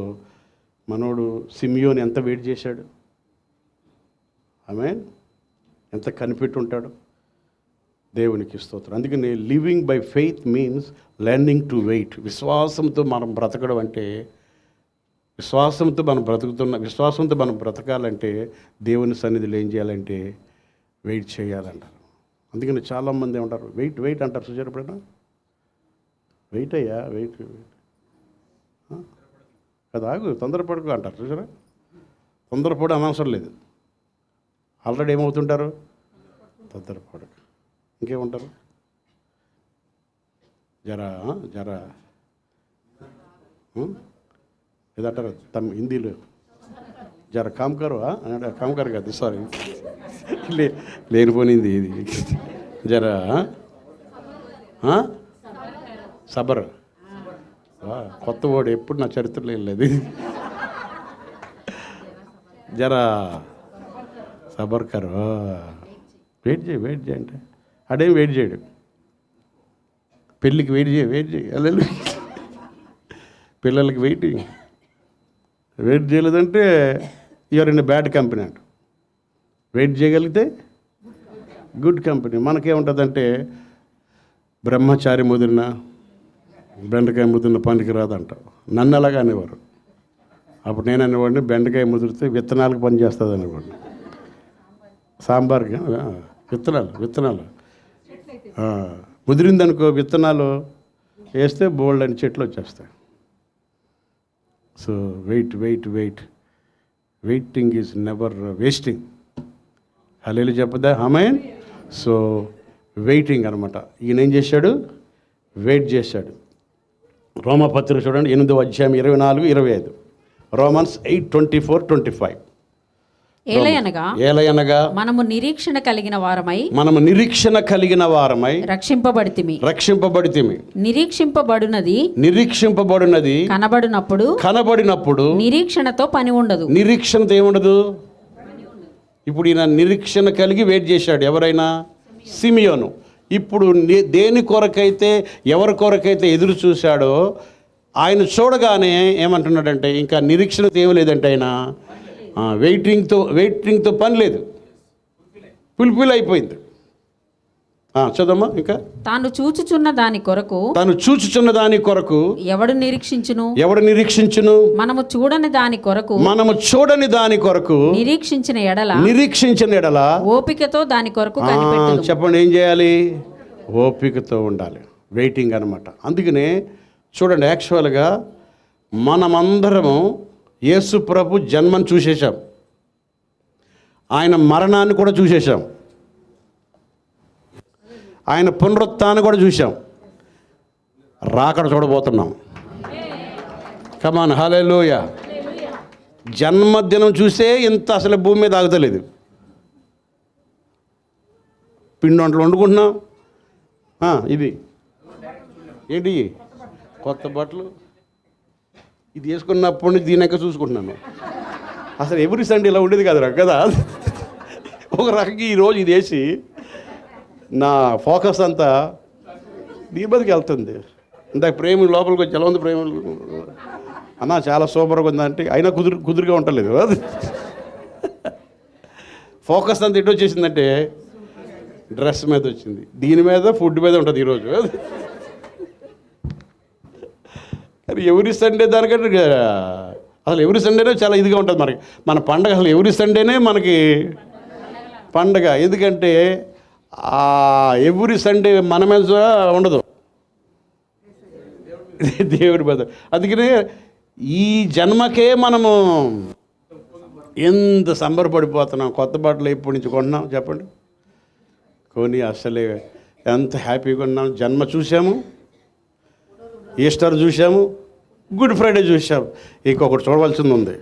మనోడు సిమియోని ఎంత వెయిట్ చేశాడు, ఆమె ఎంత కనిపెట్టి ఉంటాడు. దేవునికి స్తోత్రం. అందుకని living by faith means learning to wait. విశ్వాసంతో మనం బ్రతకడం అంటే, విశ్వాసంతో మనం బ్రతకాలంటే దేవుని సన్నిధిలో ఏం చేయాలంటే వెయిట్ చేయాలంటారు. అందుకని చాలామంది ఏమంటారు వెయిట్ వెయిట్ అంటారు. చూసారు ఎప్పుడైనా? వెయిట్ అయ్యా వెయిట్ కదా, ఆగు తొందరపడుకు అంటారు. చూసారా? తొందరపడి అనవసరం లేదు. ఆల్రెడీ ఏమవుతుంటారు తొందరపడు. ఇంకేముంటారు జరా జరా ఏదంటారు హిందీలో జర కామ్కరు కామ్కరు కాదు, సారీ లేనిపోయింది ఇది. జరా సబర్, కొత్త వర్డ్ ఎప్పుడు నా చరిత్రలో వెళ్ళలేదు. జరా సబర్ కరు, వెయిట్ చేయి అంటే అడేం వెయిట్ చేయడు. పెళ్ళికి వెయిట్ చేయి అల్లెలు పిల్లలకి వెయిట్ చేయలేదంటే యూఆర్ ఇన్ బ్యాడ్ కంపెనీ అంట. వెయిట్ చేయగలిగితే గుడ్ కంపెనీ. మనకేముంటుందంటే బ్రహ్మచారి ముదిరిన బెండకాయ ముదిరిన పనికి రాదంట. నన్ను అలాగా అనేవారు. అప్పుడు నేను అనేవాడిని బెండకాయ ముదిరితే విత్తనాలకు పని చేస్తుంది అనేవాడిని. సాంబార్కి విత్తనాలు ముదిరిందనుకో, విత్తనాలు వేస్తే బోల్డ్ అని చెట్లు వచ్చేస్తాయి. So waiting is never wasting. Hallelujah చెప్పదా ఆమేన్. సో వెయిటింగ్ అనమాట. ఈయన ఏం చేశాడు, వెయిట్ చేశాడు. రోమపత్రిక చూడండి 8వ అధ్యాయం 24-25. రోమన్స్ 8:24-25. ఏలయనగా మనము నిరీక్షణ కలిగిన వారమై రక్షింపబడితిమి. నిరీక్షింపబడునది కనబడినప్పుడు నిరీక్షణతో పని ఉండదు. నిరీక్షణతో ఏముండదు. ఇప్పుడు ఈయన నిరీక్షణ కలిగి వెయిట్ చేశాడు. ఎవరైనా సిమియోను. ఇప్పుడు దేని కొరకైతే ఎవరి కొరకైతే ఎదురు చూశాడో ఆయన చూడగానే ఏమంటున్నాడంటే ఇంకా నిరీక్షణతో ఏమి లేదంటే ఆయన వెయిటింగ్తో పని లేదు, ఫుల్ఫిల్ అయిపోయింది. చదమ్మా ఇంకా. తాను చూచుచున్న దాని కొరకు ఎవడు నిరీక్షించును. మనము చూడని దాని కొరకు నిరీక్షించిన ఎడల ఓపికతో దాని కొరకు కనిపెట్టును. చెప్పండి ఏం చేయాలి? ఓపికతో ఉండాలి. వెయిటింగ్ అనమాట. అందుకనే చూడండి, యాక్చువల్గా మనమందరము యేసు ప్రభు జన్మను చూసేశాం, ఆయన మరణాన్ని కూడా చూసేశాం, ఆయన పునరుత్థానం కూడా చూసాం, రాకడ చూడబోతున్నాం. కమాన్ హల్లెలూయా. జన్మదినం చూసే ఇంత అసలు భూమి మీద ఆగుతలేదు. పిండి వంటలు వండుకుంటున్నాం. ఇది ఏంటి కొత్త బట్టలు, ఇది వేసుకున్నప్పటి నుంచి దీనిక చూసుకుంటున్నాను. అసలు ఎవ్రీ సండే ఇలా ఉండేది కదా. ఒక రకంగా ఈరోజు ఇది వేసి నా ఫోకస్ అంతా దీని మీదకి వెళ్తుంది. ఇందాక ప్రేమ లోపలికి వచ్చి ఎలా ఉంది ప్రేమ అన్న చాలా సూపర్గా ఉందంటే అయినా కుదురుగా ఉండలేదు. ఫోకస్ అంతా ఎటు వచ్చేసిందంటే డ్రెస్ మీద వచ్చింది, దీని మీద ఫుడ్ మీద ఉంటుంది ఈరోజు. కానీ ఎవ్రీ సండే దానికంటే అసలు ఎవ్రీ సండేనే చాలా ఇదిగా ఉంటుంది మనకి. మన పండగ అసలు ఎవ్రీ సండేనే మనకి పండగ. ఎందుకంటే ఎవ్రీ సండే మన మీద ఉండదు, దేవుడి మీద. అందుకనే ఈ జన్మకే మనము ఎంత సంబరపడిపోతున్నాం. కొత్త బట్టలు ఎప్పటి నుంచి కొంటున్నాం చెప్పండి. కొని అసలే ఎంత హ్యాపీగా ఉన్నాం. జన్మ చూసాము, ఈస్టర్ చూసాము, గుడ్ ఫ్రైడే చూసాము. ఇంకొకటి చూడవలసింది ఉంది.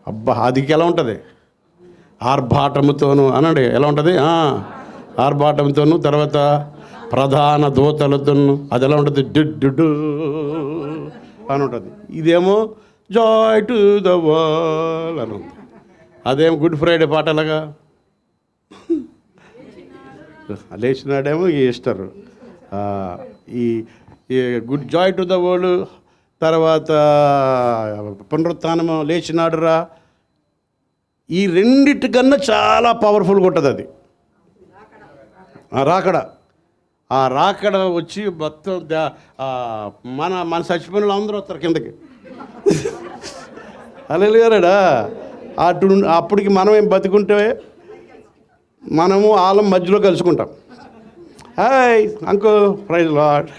అబ్బా అదికి ఎలా ఉంటుంది, ఆర్భాటముతోను అనండి ఎలా ఉంటుంది, ఆర్భాటంతోను, తర్వాత ప్రధాన దూతలతో అది ఎలా ఉంటుంది, డు అని ఉంటుంది. ఇదేమో జాయ్ టు ద వరల్డ్ అని ఉంది. అదేమో గుడ్ ఫ్రైడే పాట అలాగా లేచినాడేమో ఈస్టర్, ఈ good Joy to the world, తర్వాత పునరుత్థానము లేచినాడురా. ఈ రెండిటికన్నా చాలా పవర్ఫుల్గా ఉంటుంది అది రాకడ. ఆ రాకడ వచ్చి మొత్తం మన చచ్చిపోయిన అందరూ వస్తారు కిందకి. హల్లెలూయా. అప్పటికి మనం ఏం బతుకుంటే మనము ఆలం మధ్యలో కలుసుకుంటాం. Hi uncle, praise lord.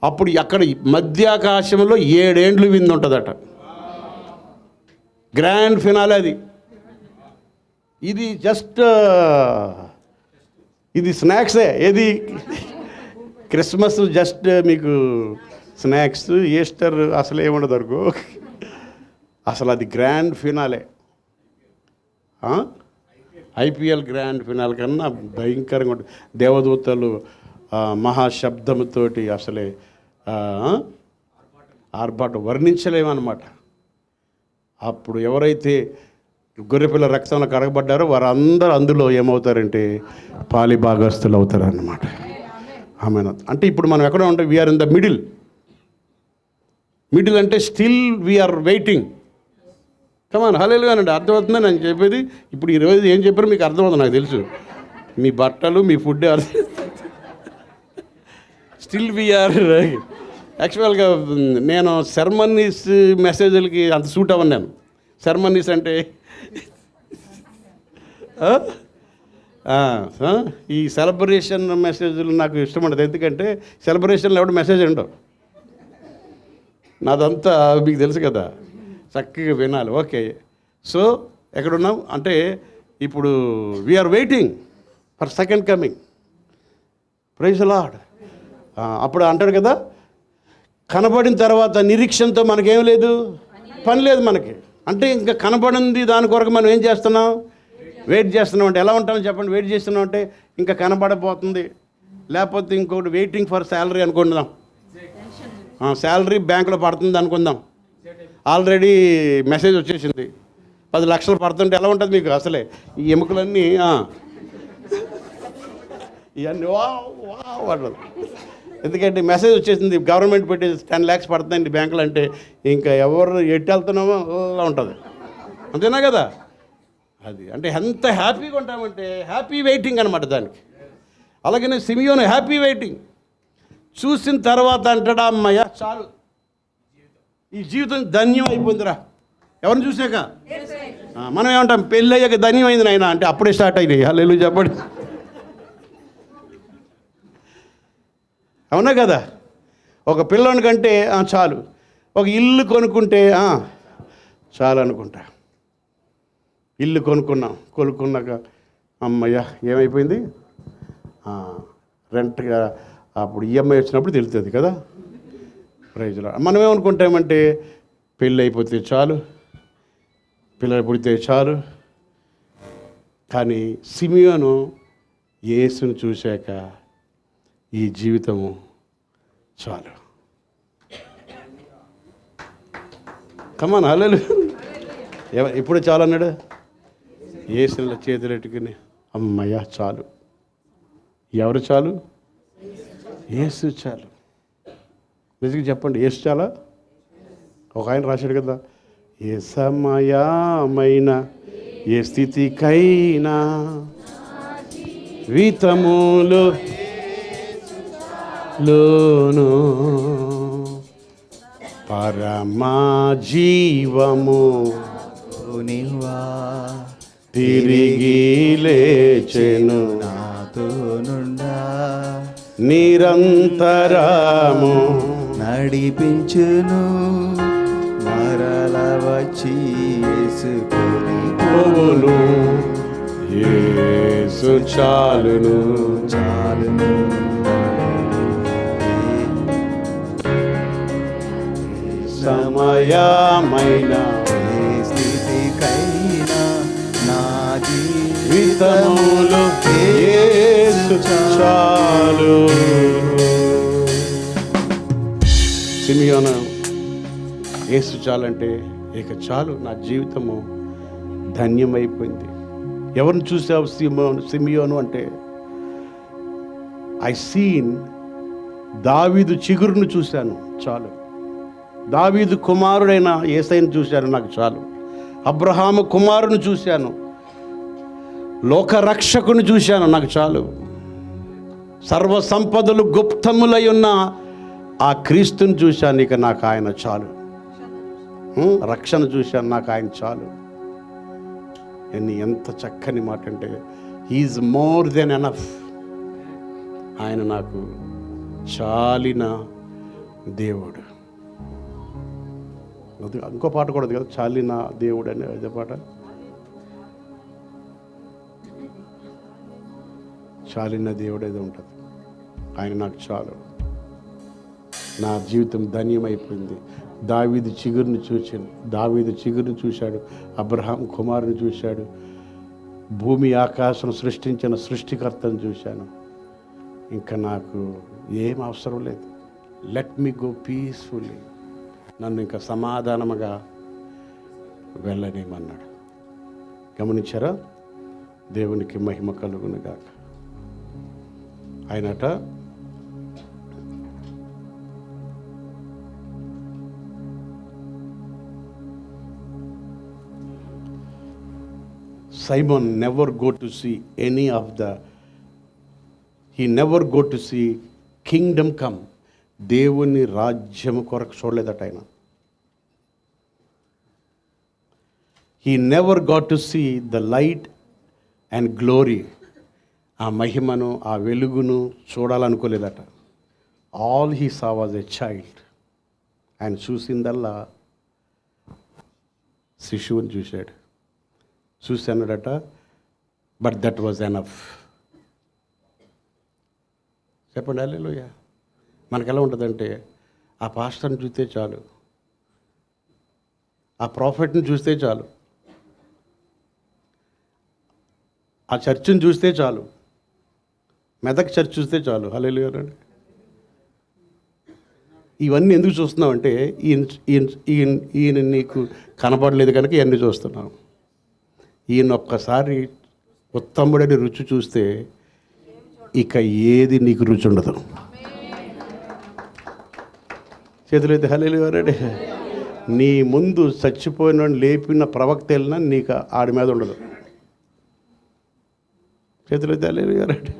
అప్పుడు అక్కడ మధ్యాకాశంలో 7 ఏండ్లు విందు ఉంటుందట. గ్రాండ్ ఫినాలే అది. ఇది జస్ట్ ఇది స్నాక్సే. ఏది క్రిస్మస్ జస్ట్ మీకు స్నాక్స్, ఈస్టర్ అసలు ఏముండదు అనుకో. అసలు అది grand finale. IPL grand phenol కన్నా భయంకరంగా ఉంటుంది. దేవదూతలు మహాశబ్దముతోటి అసలే ఆర్భాటం వర్ణించలేమన్నమాట. అప్పుడు ఎవరైతే గొర్రెపిల్ల రక్తంలో కడగబడ్డారో వారందరూ అందులో ఏమవుతారంటే పాలిభాగస్తులు అవుతారన్నమాట. ఆమె అంటే ఇప్పుడు మనం ఎక్కడ ఉంటాం, వీఆర్ ఇన్ ద మిడిల్ అంటే స్టిల్ వీఆర్ వెయిటింగ్. కమాన్ హల్లెలూయా అనండి. అర్థమవుతుందని నేను చెప్పేది. ఇప్పుడు ఈరోజు ఏం చెప్పారో మీకు అర్థమవుతుంది నాకు తెలుసు. మీ బట్టలు, మీ ఫుడ్ స్టిల్ వీఆర్. యాక్చువల్గా నేను సెర్మనీస్ మెసేజ్లకి అంత సూట్ అవ్వను. నేను సెర్మనీస్ అంటే ఈ సెలబ్రేషన్ మెసేజ్లు నాకు ఇష్టం ఉండదు. ఎందుకంటే సెలబ్రేషన్లో ఎవడు మెసేజ్ ఉండవు. నాదంతా మీకు తెలుసు కదా, చక్కగా వినాలి. ఓకే, సో ఎక్కడున్నాం అంటే ఇప్పుడు we are waiting for second coming. Praise the lord. అప్పుడు అంటాడు కదా, కనబడిన తర్వాత నిరీక్షణతో మనకేం లేదు, పని లేదు మనకి. అంటే ఇంకా కనబడింది దాని కొరకు మనం ఏం చేస్తున్నాం, వెయిట్ చేస్తున్నాం. అంటే ఎలా ఉంటామని చెప్పండి. వెయిట్ చేస్తున్నాం అంటే ఇంకా కనబడబోతుంది, లేకపోతే ఇంకొకటి వెయిటింగ్ ఫర్ శాలరీ అనుకుందాం. శాలరీ బ్యాంకులో పడుతుంది అనుకుందాం. ఆల్రెడీ మెసేజ్ వచ్చేసింది, 10 లక్షలు పడుతుంటే ఎలా ఉంటుంది మీకు అసలే ఈ ఎముకలన్నీ ఇవన్నీ పడదు. ఎందుకంటే మెసేజ్ వచ్చేసింది, గవర్నమెంట్ పెట్టి 10 lakhs పడుతుందండి బ్యాంకులు అంటే ఇంకా ఎవరు ఎట్టి వెళ్తున్నామో అలా ఉంటుంది. అంతేనా కదా? అది అంటే ఎంత హ్యాపీగా ఉంటామంటే హ్యాపీ వెయిటింగ్ అనమాట దానికి. అలాగనే సిమియోను హ్యాపీ వెయిటింగ్. చూసిన తర్వాత అంటాడా, అమ్మయ్య చాలు, ఈ జీవితం ధన్యం అయిపోయిందిరా. ఎవరిని చూసాక మనం ఏమంటాం, పెళ్ళి అయ్యాక ధన్యం అయింది నాయన అంటే అప్పుడే స్టార్ట్ అయినాయి. హల్లెలూయా చెప్పండి. అవునా కదా? ఒక పిల్లోని కంటే చాలు, ఒక ఇల్లు కొనుక్కుంటే చాలు అనుకుంటా. ఇల్లు కొనుక్కున్నాక అమ్మయ్య ఏమైపోయింది, రెంట్గా అప్పుడు ఈఎంఐ వచ్చినప్పుడు తెలుస్తుంది కదా. ప్రైజ్లో మనం ఏమనుకుంటామంటే పెళ్ళి అయిపోతే చాలు, పిల్లలు పుడితే చాలు. కానీ సిమియోను యేసును చూశాక ఈ జీవితము చాలు. కమాన్ హల్లెలూయా. ఇప్పుడు చాలు అన్నాడు. యేసుల చేతులెట్టుకుని అమ్మయ్య చాలు. ఎవరు చాలు? యేసు చాలు. నిజంగా చెప్పండి, యేసు చాలా? ఒక ఆయన రాశాడు కదా, ఏ సమయమైన ఏ స్థితికైనా వీతములు లోను పరమా జీవము తిరిగి లేచెను నాతో నుండా నిరంతరము నడిపించును మరల వచ్చి యేసుకొని పోవును. యేసు చాలును చాలును. సమయమైన ఏ స్థితికైనా నా వితములు యేసు యేసు చాలు. సిమియోను యేసు చాలంటే ఇక చాలు, నా జీవితము ధన్యమైపోయింది. ఎవరిని చూసావు సిమియోను అంటే, ఐ సీన్ దావీదు చిగురును చూశాను చాలు, దావీదు కుమారుడైన యేసయ్యను చూశాను నాకు చాలు, అబ్రహాము కుమారుని చూశాను, లోకరక్షకుని చూశాను నాకు చాలు, సర్వ సంపదలు గుప్తములై ఉన్న ఆ క్రీస్తుని చూశాను, ఇక నాకు ఆయన చాలు. రక్షణ చూశాను, నాకు ఆయన చాలు. ఎంత చక్కని మాట అంటే, హీఈస్ మోర్ దెన్ ఎనఫ్. ఆయన నాకు చాలిన దేవుడు. ఇంకో పాట కూడా ఉంది కదా, చాలిన దేవుడు అనే అదే పాట. చాలిన దేవుడు ఏదో ఉంటుంది. ఆయన నాకు చాలు, నా జీవితం ధన్యమైపోయింది. దావీదు చిగురుని చూశాను, దావీదు చిగురుని చూశాడు, అబ్రహాం కుమారుని చూశాడు, భూమి ఆకాశం సృష్టించిన సృష్టికర్తను చూశాను. ఇంకా నాకు ఏం అవసరం లేదు. Let me go peacefully. నన్ను ఇంకా సమాధానముగా వెళ్ళనేమన్నాడు. గమనించారా? దేవునికి మహిమ కలుగును గాక. ఆయనట Simon never go to see any of the, he never go to see kingdom come. దేవుని రాజ్యము కొరకు చూడలేదట ఆయన. He never got to see the light and glory. ఆ మహిమను, ఆ వెలుగును చూడాలనుకోలేదట. All he saw was a child. ఆయన చూసిందల్లా శిశువుని చూశాడు. చూసి అన్నాడట, బట్ దట్ వాజ్ ఎనఫ్. చెప్పండి హల్లెలూయా. మనకు ఎలా ఉంటుందంటే, ఆ పాస్టర్ని చూస్తే చాలు, ఆ ప్రాఫెట్ని చూస్తే చాలు, ఆ చర్చిని చూస్తే చాలు, మెదక్ చర్చ్ చూస్తే చాలు. హల్లెలూయా అండి. ఇవన్నీ ఎందుకు చూస్తున్నామంటే, ఈయన నీకు కనపడలేదు కనుక ఇవన్నీ చూస్తున్నాం. ఈయన ఒక్కసారి ఉత్తముడని రుచి చూస్తే ఇక ఏది నీకు రుచి ఉండదు. చేతులైతే హల్లెలూయా అనండి. నీ ముందు చచ్చిపోయిన లేపిన ప్రవక్త వెళ్ళినా నీకు ఆడి మీద ఉండదు. చేతులైతే హల్లెలూయా అనండి.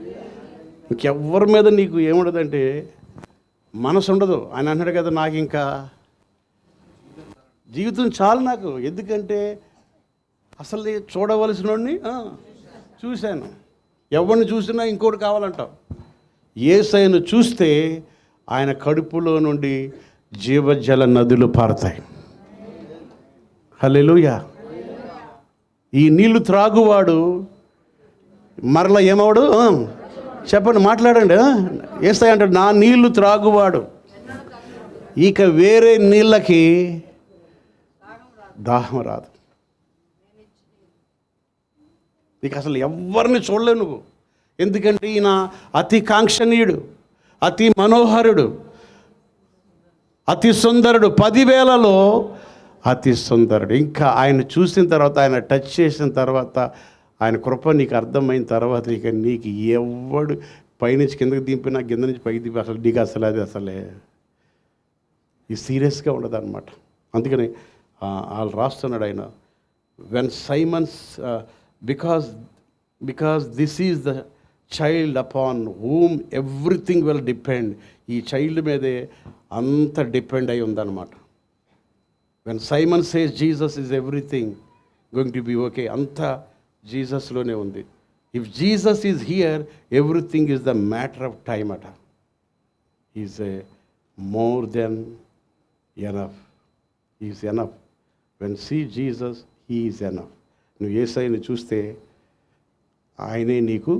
ఇంకెవ్వరి మీద నీకు ఏముండదంటే మనసు ఉండదు. ఆయన అన్నాడు కదా, నాకు ఇంకా జీవితం చాలు నాకు. ఎందుకంటే అసలు చూడవలసిన వాడిని చూశాను, ఎవరిని చూసినా ఇంకోటి కావాలంటావు. యేసయ్యను చూస్తే ఆయన కడుపులో నుండి జీవజల నదులు పారుతాయి. హల్లెలూయా. ఈ నీళ్లు త్రాగువాడు మరలా ఏమవడు? చెప్పండి, మాట్లాడండి. యేసయ్య అంటాడు, నా నీళ్లు త్రాగువాడు ఇక వేరే నీళ్ళకి దాహం రాదు. నీకు అసలు ఎవరిని చూడలేవు నువ్వు. ఎందుకంటే ఈయన అతి కాంక్షణీయుడు, అతి మనోహరుడు, అతి సుందరుడు, 10,000లో అతి సుందరుడు. ఇంకా ఆయన చూసిన తర్వాత, ఆయన టచ్ చేసిన తర్వాత, ఆయన కృప నీకు అర్థమైన తర్వాత ఇక నీకు ఎవడు పైనుంచి కిందకి దింపినా, కింద నుంచి పైకి దింపి అసలు నీకు అసలు అది అసలే ఇది సీరియస్గా ఉండదు అనమాట. అందుకని వాళ్ళు రాస్తున్నాడు ఆయన, when Simons because this is the child upon whom everything will depend. ఈ చైల్డ్ మీదే అంత డిపెండ్ అయి ఉందన్నమాట. When Simon says Jesus is everything going to be okay, అంతా జీసస్లోనే ఉంది. If Jesus is here, everything is the matter of time అట. Is a more than enough. Is enough. When see Jesus, he is enough. నువ్వు యేసయ్యని చూస్తే ఆయనే నీకు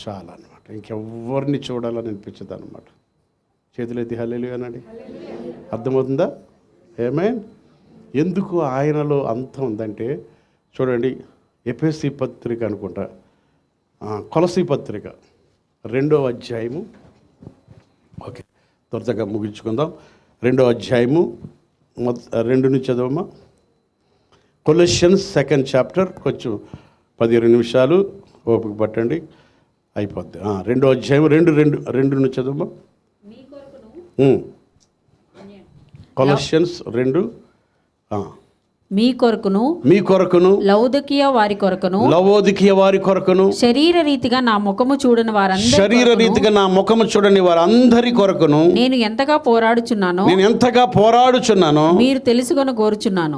చాలన్నమాట. ఇంకెవ్వరిని చూడాలని అనిపించదు అనమాట. చేతులెత్తి హల్లెలూయా అనండి. అర్థమవుతుందా? ఆమేన్. ఎందుకు ఆయనలో అంత ఉందంటే చూడండి, ఎఫెసీ పత్రిక అనుకుంటా, కొలసీ పత్రిక 2వ అధ్యాయము. ఓకే, త్వరగా ముగించుకుందాం. 2వ అధ్యాయము 2 నుంచి చదవమ్మా. కొలెషన్స్ 2nd చాప్టర్, కొంచెం 15 నిమిషాలు ఓపిక పట్టండి, అయిపోద్ది. 2వ అధ్యాయం 2 నుంచి చదవమ్మా. కొలెషన్స్ 2. మీ కొరకును లవోదికీయ వారి కొరకును శరీర రీతిగా నా ముఖము చూడని వారందరి కొరకును నేను ఎంతగా పోరాడుచున్నానో మీరు తెలుసుకొని కోరుచున్నాను.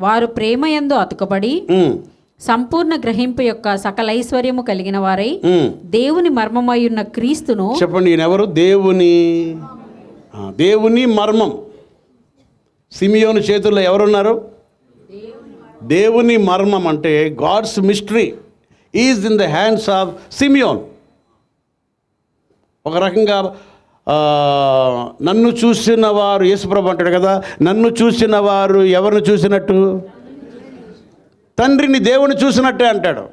వారు ప్రేమయందు అతుకబడి సంపూర్ణ గ్రహింపు యొక్క సకల ఐశ్వర్యము కలిగిన వారై దేవుని మర్మమయ్యున్న క్రీస్తును. చెప్పండి, ఈయనెవరు? దేవుని మర్మం. సిమియోను చేతుల్లో ఎవరున్నారు? దేవుని మర్మం అంటే God's mystery is in the hands of Simeon. ఒక రకంగా నన్ను చూసిన వారు, యేసుప్రభు అంటాడు కదా, నన్ను చూసిన వారు ఎవరిని చూసినట్టు? తండ్రిని, దేవుని చూసినట్టే అంటాడు.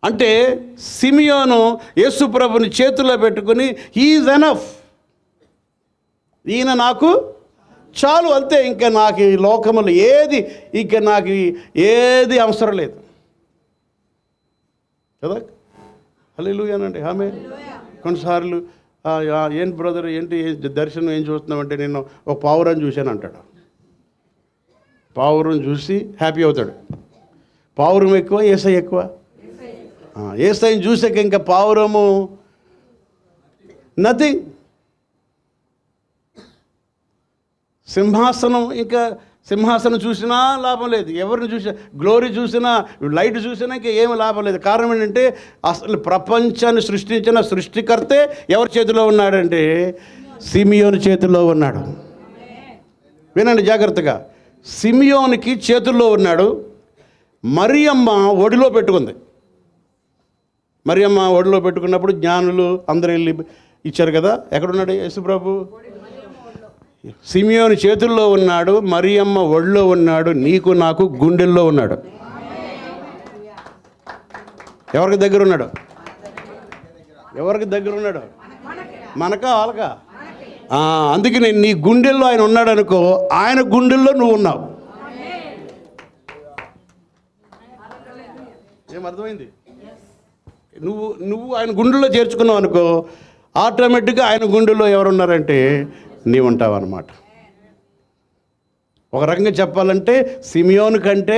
అంటే సిమియోను యేసుప్రభుని చేతుల్లో పెట్టుకుని హీఈస్ ఎనఫ్, ఈయన నాకు చాలు, అంతే, ఇంకా నాకు ఈ లోకములు ఏది అవసరం లేదు కదా. హల్లెలూయానండి. ఆమేన్. కొన్నిసార్లు ఏంటి బ్రదర్, ఏంటి దర్శనం ఏం చూస్తున్నామంటే, నేను ఒక పావురం చూశాను అంటాడు. పావురం చూసి హ్యాపీ అవుతాడు. పావురం ఎక్కువ, యేసయ్య ఎక్కువ? యేసయ్యని చూసాక ఇంకా పావురము నథింగ్. సింహాసనం చూసినా లాభం లేదు, ఎవరిని చూసినా, గ్లోరీ చూసినా, లైట్ చూసినా ఇంకా ఏమి లాభం లేదు. కారణం ఏంటంటే అసలు ప్రపంచాన్ని సృష్టించిన సృష్టికర్తే ఎవరి చేతిలో ఉన్నాడంటే సిమియోను చేతిలో ఉన్నాడు. వినండి జాగ్రత్తగా, సిమియోనికి చేతుల్లో ఉన్నాడు. మరియమ్మ ఒడిలో పెట్టుకుంది. మరియమ్మ ఒడిలో పెట్టుకున్నప్పుడు జ్ఞానులు అందరూ వెళ్ళి ఇచ్చారు కదా. ఎక్కడున్నాడు యేసుప్రభు? సిమియోని చేతుల్లో ఉన్నాడు, మరియమ్మ ఒళ్ళో ఉన్నాడు, నీకు నాకు గుండెల్లో ఉన్నాడు. ఎవరికి దగ్గర ఉన్నాడు? మనకా వాళ్ళకా? అందుకని నీ గుండెల్లో ఆయన ఉన్నాడు అనుకో, ఆయన గుండెల్లో నువ్వు ఉన్నావు. ఏమర్థమైంది? నువ్వు ఆయన గుండెల్లో చేర్చుకున్నావు అనుకో, ఆటోమేటిక్గా ఆయన గుండెల్లో ఎవరున్నారంటే నీవు ఉంటావు అన్నమాట. ఒక రకంగా చెప్పాలంటే సిమియోను కంటే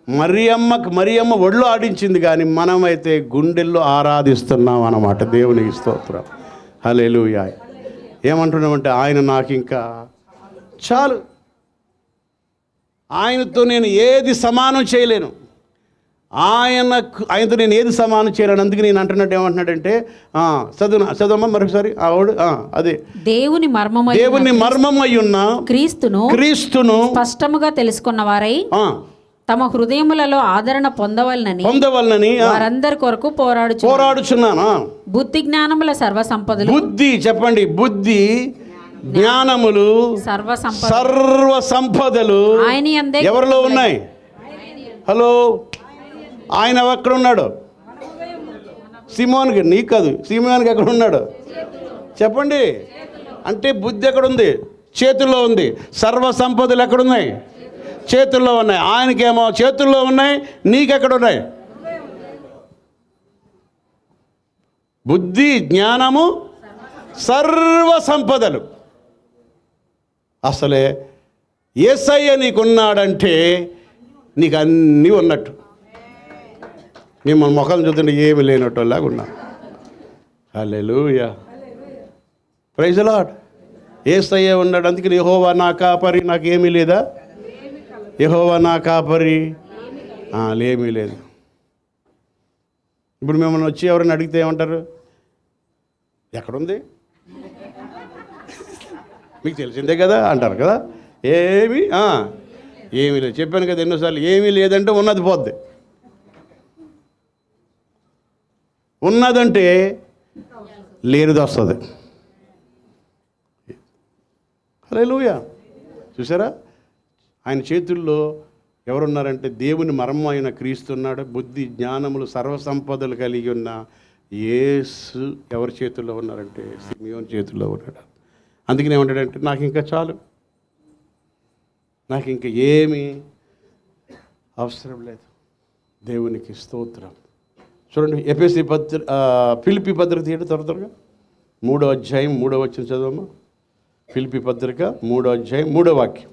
మరియమ్మ ఒళ్ళు ఆడించింది, కానీ మనమైతే గుండెల్లో ఆరాధిస్తున్నాం అన్నమాట. దేవునికి స్తోత్రం. హల్లెలూయా. ఏమంటున్నామంటే ఆయన నాకు ఇంకా చాలు, ఆయనతో నేను ఏది సమానం చేయలేను, ఆయనతో నేను ఏది సమానం చేయలేను. అందుకే నేను అంటున్నట్టు ఏమంటున్నాడంటే, చదువు మరొకసారి. అదే దేవుని మర్మమై ఉన్న క్రీస్తును స్పష్టముగా తెలుసుకున్న వారై తమ హృదయములలో ఆదరణ పొందవలనని వారందరి కొరకు పోరాడుచున్నాను. బుద్ధి జ్ఞానముల సర్వసంపదలు. బుద్ధి చెప్పండి, బుద్ధి జ్ఞానములు సర్వసంపదలు ఎవరిలో ఉన్నాయి? హలో, ఆయన ఎక్కడ ఉన్నాడు? సిమోన్కి, నీకు కాదు, సిమోన్కి ఎక్కడ ఉన్నాడు చెప్పండి. అంటే బుద్ధి ఎక్కడుంది? చేతుల్లో ఉంది. సర్వ సంపదలు ఎక్కడున్నాయి? చేతుల్లో ఉన్నాయి. ఆయనకేమో చేతుల్లో ఉన్నాయి, నీకెక్కడున్నాయి? బుద్ధి జ్ఞానము సర్వ సంపదలు. అసలే యేసయ్య నీకున్నాడంటే నీకు అన్నీ ఉన్నట్టు. మిమ్మల్ని ముఖం చూస్తుంటే ఏమి లేనట్టులాగా ఉన్నా. హల్లెలూయా, ప్రైజ్ ది లార్డ్. యేసయ్య ఉన్నాడు. అందుకని యెహోవా నా కాపరి, నాకేమీ లేదా? యెహోవా నా కాపరి, ఏమీ లేదు. ఇప్పుడు మిమ్మల్ని వచ్చి ఎవరైనా అడిగితే ఏమంటారు? ఎక్కడుంది? మీకు తెలిసిందే కదా అంటారు కదా. ఏమీ లేదు. చెప్పాను కదా ఎన్నోసార్లు, ఏమీ లేదంటే ఉన్నది పోద్ది. ఉన్నదంటే లేనిది వస్తుంది. హల్లెలూయా. చూసారా, ఆయన చేతుల్లో ఎవరున్నారంటే దేవుని మర్మం అయిన క్రీస్తు ఉన్నాడు, బుద్ధి జ్ఞానములు సర్వసంపదలు కలిగి ఉన్న యేసు ఎవరి చేతుల్లో ఉన్నారంటే సిమియోన్ చేతుల్లో ఉన్నాడు. అందుకని ఏమంటాడంటే నాకు ఇంకా చాలు, నాకు ఇంకా ఏమీ అవసరం లేదు. దేవునికి స్తోత్రం. చూడండి ఎఫెసీ ఫిలిప్పీ పత్రిక తీయండి త్వరగా 3వ అధ్యాయం 3వ వచనం చదవమ్మా. ఫిలిప్పీ పత్రిక 3వ అధ్యాయం 3వ వాక్యం.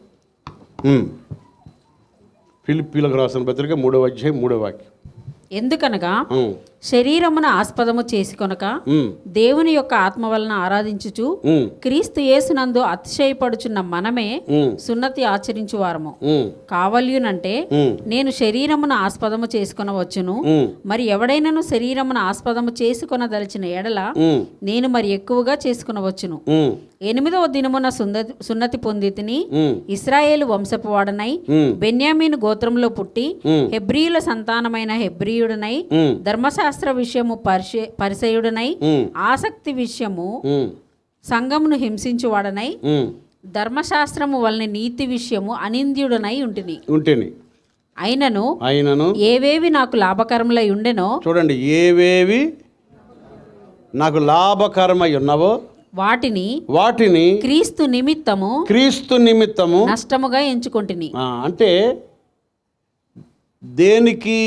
ఫిలిప్పీలకు రాసిన పత్రిక 3వ అధ్యాయం 3వ వాక్యం. ఎందుకనగా శరీరమున ఆస్పదము చేసుకొనక దేవుని యొక్క ఆత్మ వలన ఆరాధించుచు క్రీస్తు యేసునందు అతిశయపడుచున్న మనమే సున్నతి ఆచరించు వారము కావల్యునంటే నేను శరీరమున ఆస్పదము చేసుకొనవచ్చును, మరి ఎవడైనాను శరీరమున ఆస్పదము చేసుకొనదలిచిన ఎడల నేను మరి ఎక్కువగా చేసుకొనవచ్చును. 8వ దినమున సున్నతి పొందితిని, ఇశ్రాయేలు వంశపు వాడనై బెన్యామీను గోత్రంలో పుట్టి హెబ్రీయుల సంతానమైన హెబ్రీయుడనై ధర్మశాస్త్ర విషయము పరిసయుడనై ఆసక్తి విషయము సంఘమును హింసించువాడనై ధర్మశాస్త్రము వలన నీతి విషయము అనింద్యుడనై ఉంటిని. అయినను ఏవేవి నాకు లాభకరములై ఉండెనో, చూడండి, ఏవేవి నాకు లాభకరమై ఉన్నవో వాటిని క్రీస్తు నిమిత్తము నష్టముగా ఎంచుకొంటిని. అంటే దేనికి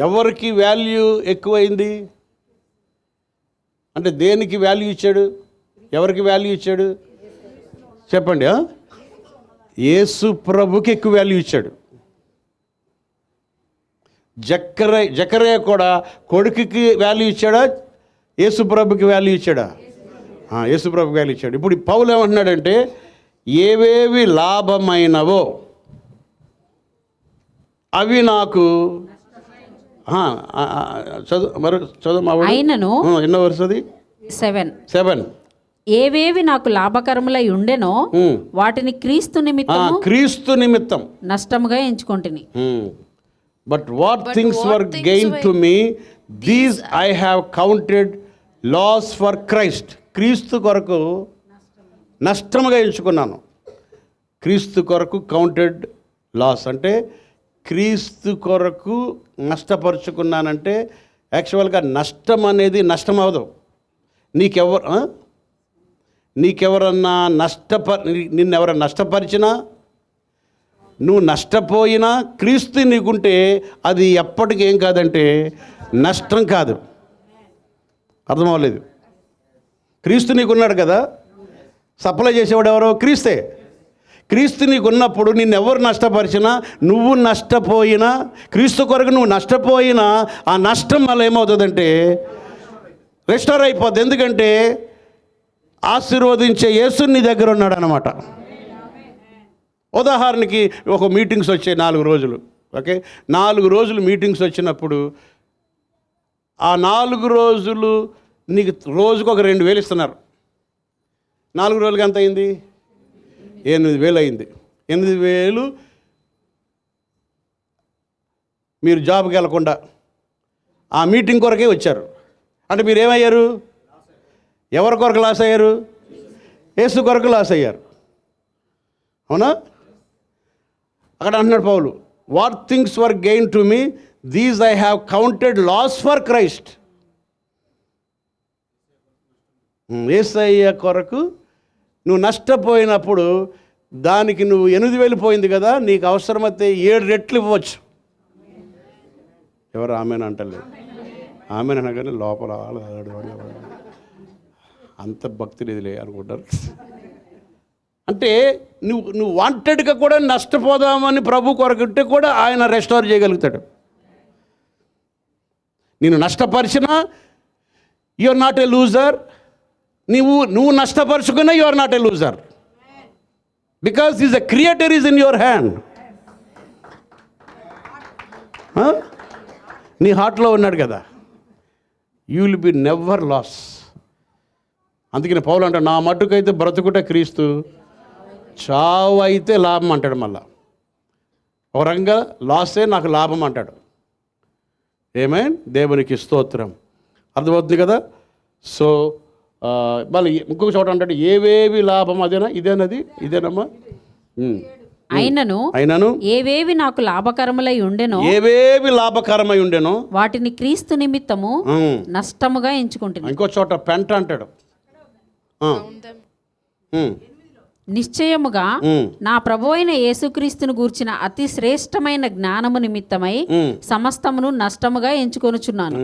ఎవరికి వాల్యూ ఎక్కువైంది అంటే దేనికి వాల్యూ ఇచ్చాడు, ఎవరికి వాల్యూ ఇచ్చాడు చెప్పండి. యేసు ప్రభుకి ఎక్కువ వాల్యూ ఇచ్చాడు. జకర్యా కూడా కొడుకుకి వాల్యూ ఇచ్చాడా, యేసు ప్రభుకి వాల్యూ ఇచ్చాడా? యేసు ప్రభుకి వాల్యూ ఇచ్చాడు. ఇప్పుడు పౌలు ఏమంటున్నాడంటే ఏవేవి లాభమైనవో అవి నాకు అయినను ఎన్నో వరుసది 7 ఏవేవి నాకు లాభకరములై ఉండెనో వాటిని క్రీస్తు నిమిత్తం నష్టముగా ఎంచుకొంటిని. But what things were gain to me these I have counted loss for Christ. క్రీస్తు కొరకు నష్టముగా ఎంచుకున్నాను. క్రీస్తు కొరకు కౌంటెడ్ లాస్ అంటే క్రీస్తు కొరకు నష్టపరుచుకున్నానంటే యాక్చువల్గా నష్టం అనేది నష్టం అవ్వదు. నీకెవరన్నా నిన్నెవరన్నా నష్టపరిచినా, నువ్వు నష్టపోయినా క్రీస్తు నీకుంటే అది ఎప్పటికీ ఏం కాదంటే నష్టం కాదు. అర్థమవ్వలేదు. క్రీస్తు నీకున్నాడు కదా, సప్లై చేసేవాడు ఎవరో క్రీస్తే. క్రీస్తు నీకున్నప్పుడు నిన్నెవరు నష్టపరిచినా, నువ్వు నష్టపోయినా, క్రీస్తు కొరకు నువ్వు నష్టపోయినా ఆ నష్టం వల్ల ఏమవుతుందంటే రెస్టోర్ అయిపోద్ది. ఎందుకంటే ఆశీర్వదించే యేసు నీ దగ్గర ఉన్నాడు అన్నమాట. ఉదాహరణకి ఒక మీటింగ్స్ వచ్చాయి 4 రోజులు. ఓకే, 4 రోజులు మీటింగ్స్ వచ్చినప్పుడు ఆ 4 రోజులు నీకు రోజుకు ఒక 2,000 ఇస్తున్నారు. 4 రోజులకి ఎంత అయింది? 8,000 అయింది. 8,000 మీరు జాబ్కి వెళ్ళకుండా ఆ మీటింగ్ కొరకే వచ్చారు. అంటే మీరు ఏమయ్యారు? ఎవరి కొరకు లాస్ అయ్యారు? యేసు కొరకు లాస్ అయ్యారు. అవునా? అక్కడ అంటున్నాడు పౌలు, what things were gain to me these I have counted loss for Christ. యేసయ్య కొరకు నువ్వు నష్టపోయినప్పుడు దానికి నువ్వు 8,000 పోయింది కదా, నీకు అవసరమైతే 7 రెట్లు ఇవ్వచ్చు. ఎవరు ఆమెను అంటలేదు. ఆమెను అనగానే లోపల అంత భక్తి లేదులే అనుకుంటారు. అంటే నువ్వు వాంటెడ్గా కూడా నష్టపోదామని ప్రభు కొరకుంటే కూడా ఆయన రెస్టోర్ చేయగలుగుతాడు. నేను నష్టపరిచినా you are not a loser. నువ్వు నష్టపరుచుకున్నా you are not a loser, because is the creator is in your hand. నీ హార్ట్లో ఉన్నాడు కదా, you will be never loss. అందుకని పౌలు అంటాడు, నా మట్టుకైతే బ్రతుకుట క్రీస్తు, చావు అయితే లాభం అంటాడు. మళ్ళా ఒక రకంగా లాసే నాకు లాభం అంటాడు. ఏమైనా దేవునికి స్తోత్రం. అర్థమవుతుంది కదా. సో మళ్ళీ ఇంకొక చోట అంటాడు, ఏవేవి లాభం, ఇదేనమ్మా అయినను ఏవేవి నాకు లాభకరములై ఉండెనో ఏవేవి లాభకరమై ఉండెనో వాటిని క్రీస్తు నిమిత్తము నష్టముగా ఎంచుకుంటున్నాను. ఇంకో చోట పెంట అంటాడు. Count them. నిశ్చయముగా నా ప్రభువైన యేసుక్రీస్తును గూర్చిన అతి శ్రేష్టమైన జ్ఞానము నిమిత్తమై సమస్తమును నష్టముగా ఎంచుకొనుచున్నాను.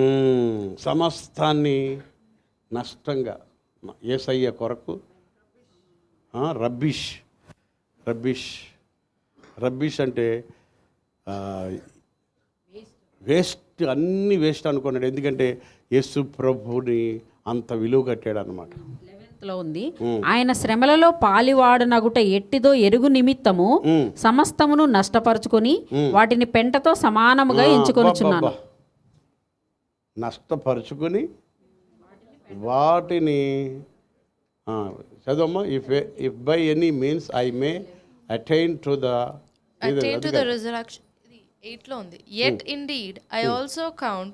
సమస్తాన్ని నష్టంగా యేసయ్య కొరకు రబ్బిష్ రబ్బిష్ రబ్బిష్ అంటే వేస్ట్, అన్ని వేస్ట్ అనుకున్నాడు. ఎందుకంటే యేసు ప్రభుని అంత విలువ కట్టాడు అన్నమాట. లో ఉంది, ఆయన శ్రమలలో పాలివాడనగుట ఎట్టిదో ఎరుగు నిమిత్తము సమస్తమును నష్టపరుచుకొని వాటిని పెంటతో సమానముగా ఎంచుకొనుచున్నాను. నష్టపరుచుకొని వాటిని చదవమ్మా. If by any means I may attain to the resurrection. 8 లో ఉంది. Yet indeed I also count